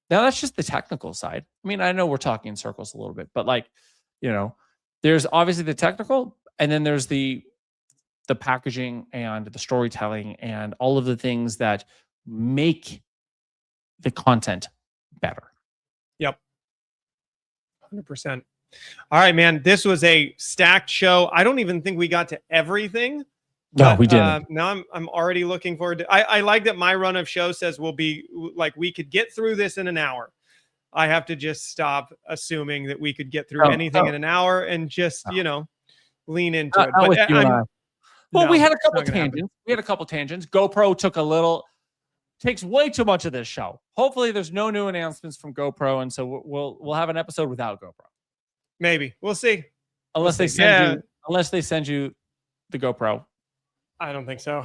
Now that's just the technical side. I mean, I know we're talking in circles a little bit, but like, there's obviously the technical, and then there's the packaging and the storytelling and all of the things that make the content better. Yep. 100%. All right, man. This was a stacked show. I don't even think we got to everything. No, we didn't. Now I'm already looking forward to. I like that my run of show says we'll be like we could get through this in an hour. I have to just stop assuming that we could get through anything in an hour and just lean into it. But well, we had a couple tangents. GoPro takes way too much of this show. Hopefully, there's no new announcements from GoPro, and so we'll have an episode without GoPro. Maybe we'll see. Unless they send you the GoPro. I don't think so.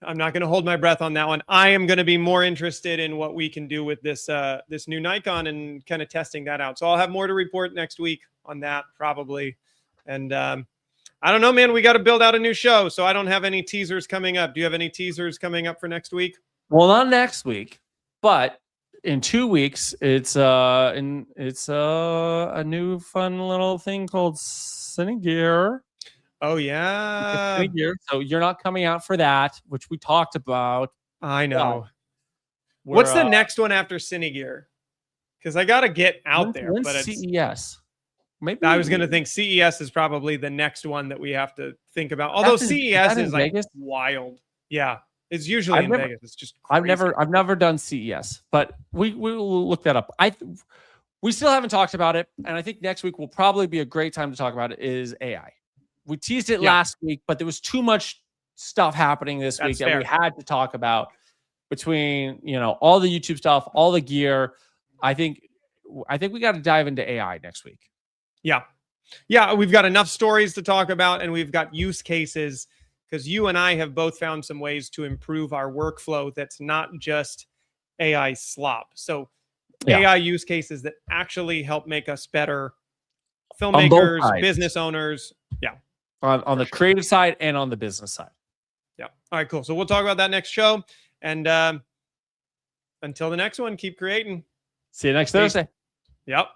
I'm not going to hold my breath on that one. I am going to be more interested in what we can do with this this new Nikon and kind of testing that out. So I'll have more to report next week on that probably. And I don't know, man. We got to build out a new show, so I don't have any teasers coming up. Do you have any teasers coming up for next week? Well, not next week, but in 2 weeks, it's a new fun little thing called Cine Gear. Oh yeah. So you're not coming out for that, which we talked about. I know. What's the next one after Cine Gear? Because I got to get out there. But it's CES. Maybe I was going to think CES is probably the next one that we have to think about. Although CES is like Vegas? Wild. Yeah. It's usually in Vegas. It's just crazy. I've never done CES, but we will look that up. We still haven't talked about it, and I think next week will probably be a great time to talk about it. Is AI? We teased it last week, but there was too much stuff happening this week that we had to talk about. Between all the YouTube stuff, all the gear, I think we got to dive into AI next week. Yeah, we've got enough stories to talk about, and we've got use cases. Because you and I have both found some ways to improve our workflow that's not just AI slop. So AI use cases that actually help make us better filmmakers, business owners. Yeah. On the creative side and on the business side. Yeah. All right, cool. So we'll talk about that next show. And until the next one, keep creating. See you next Thursday. Yep.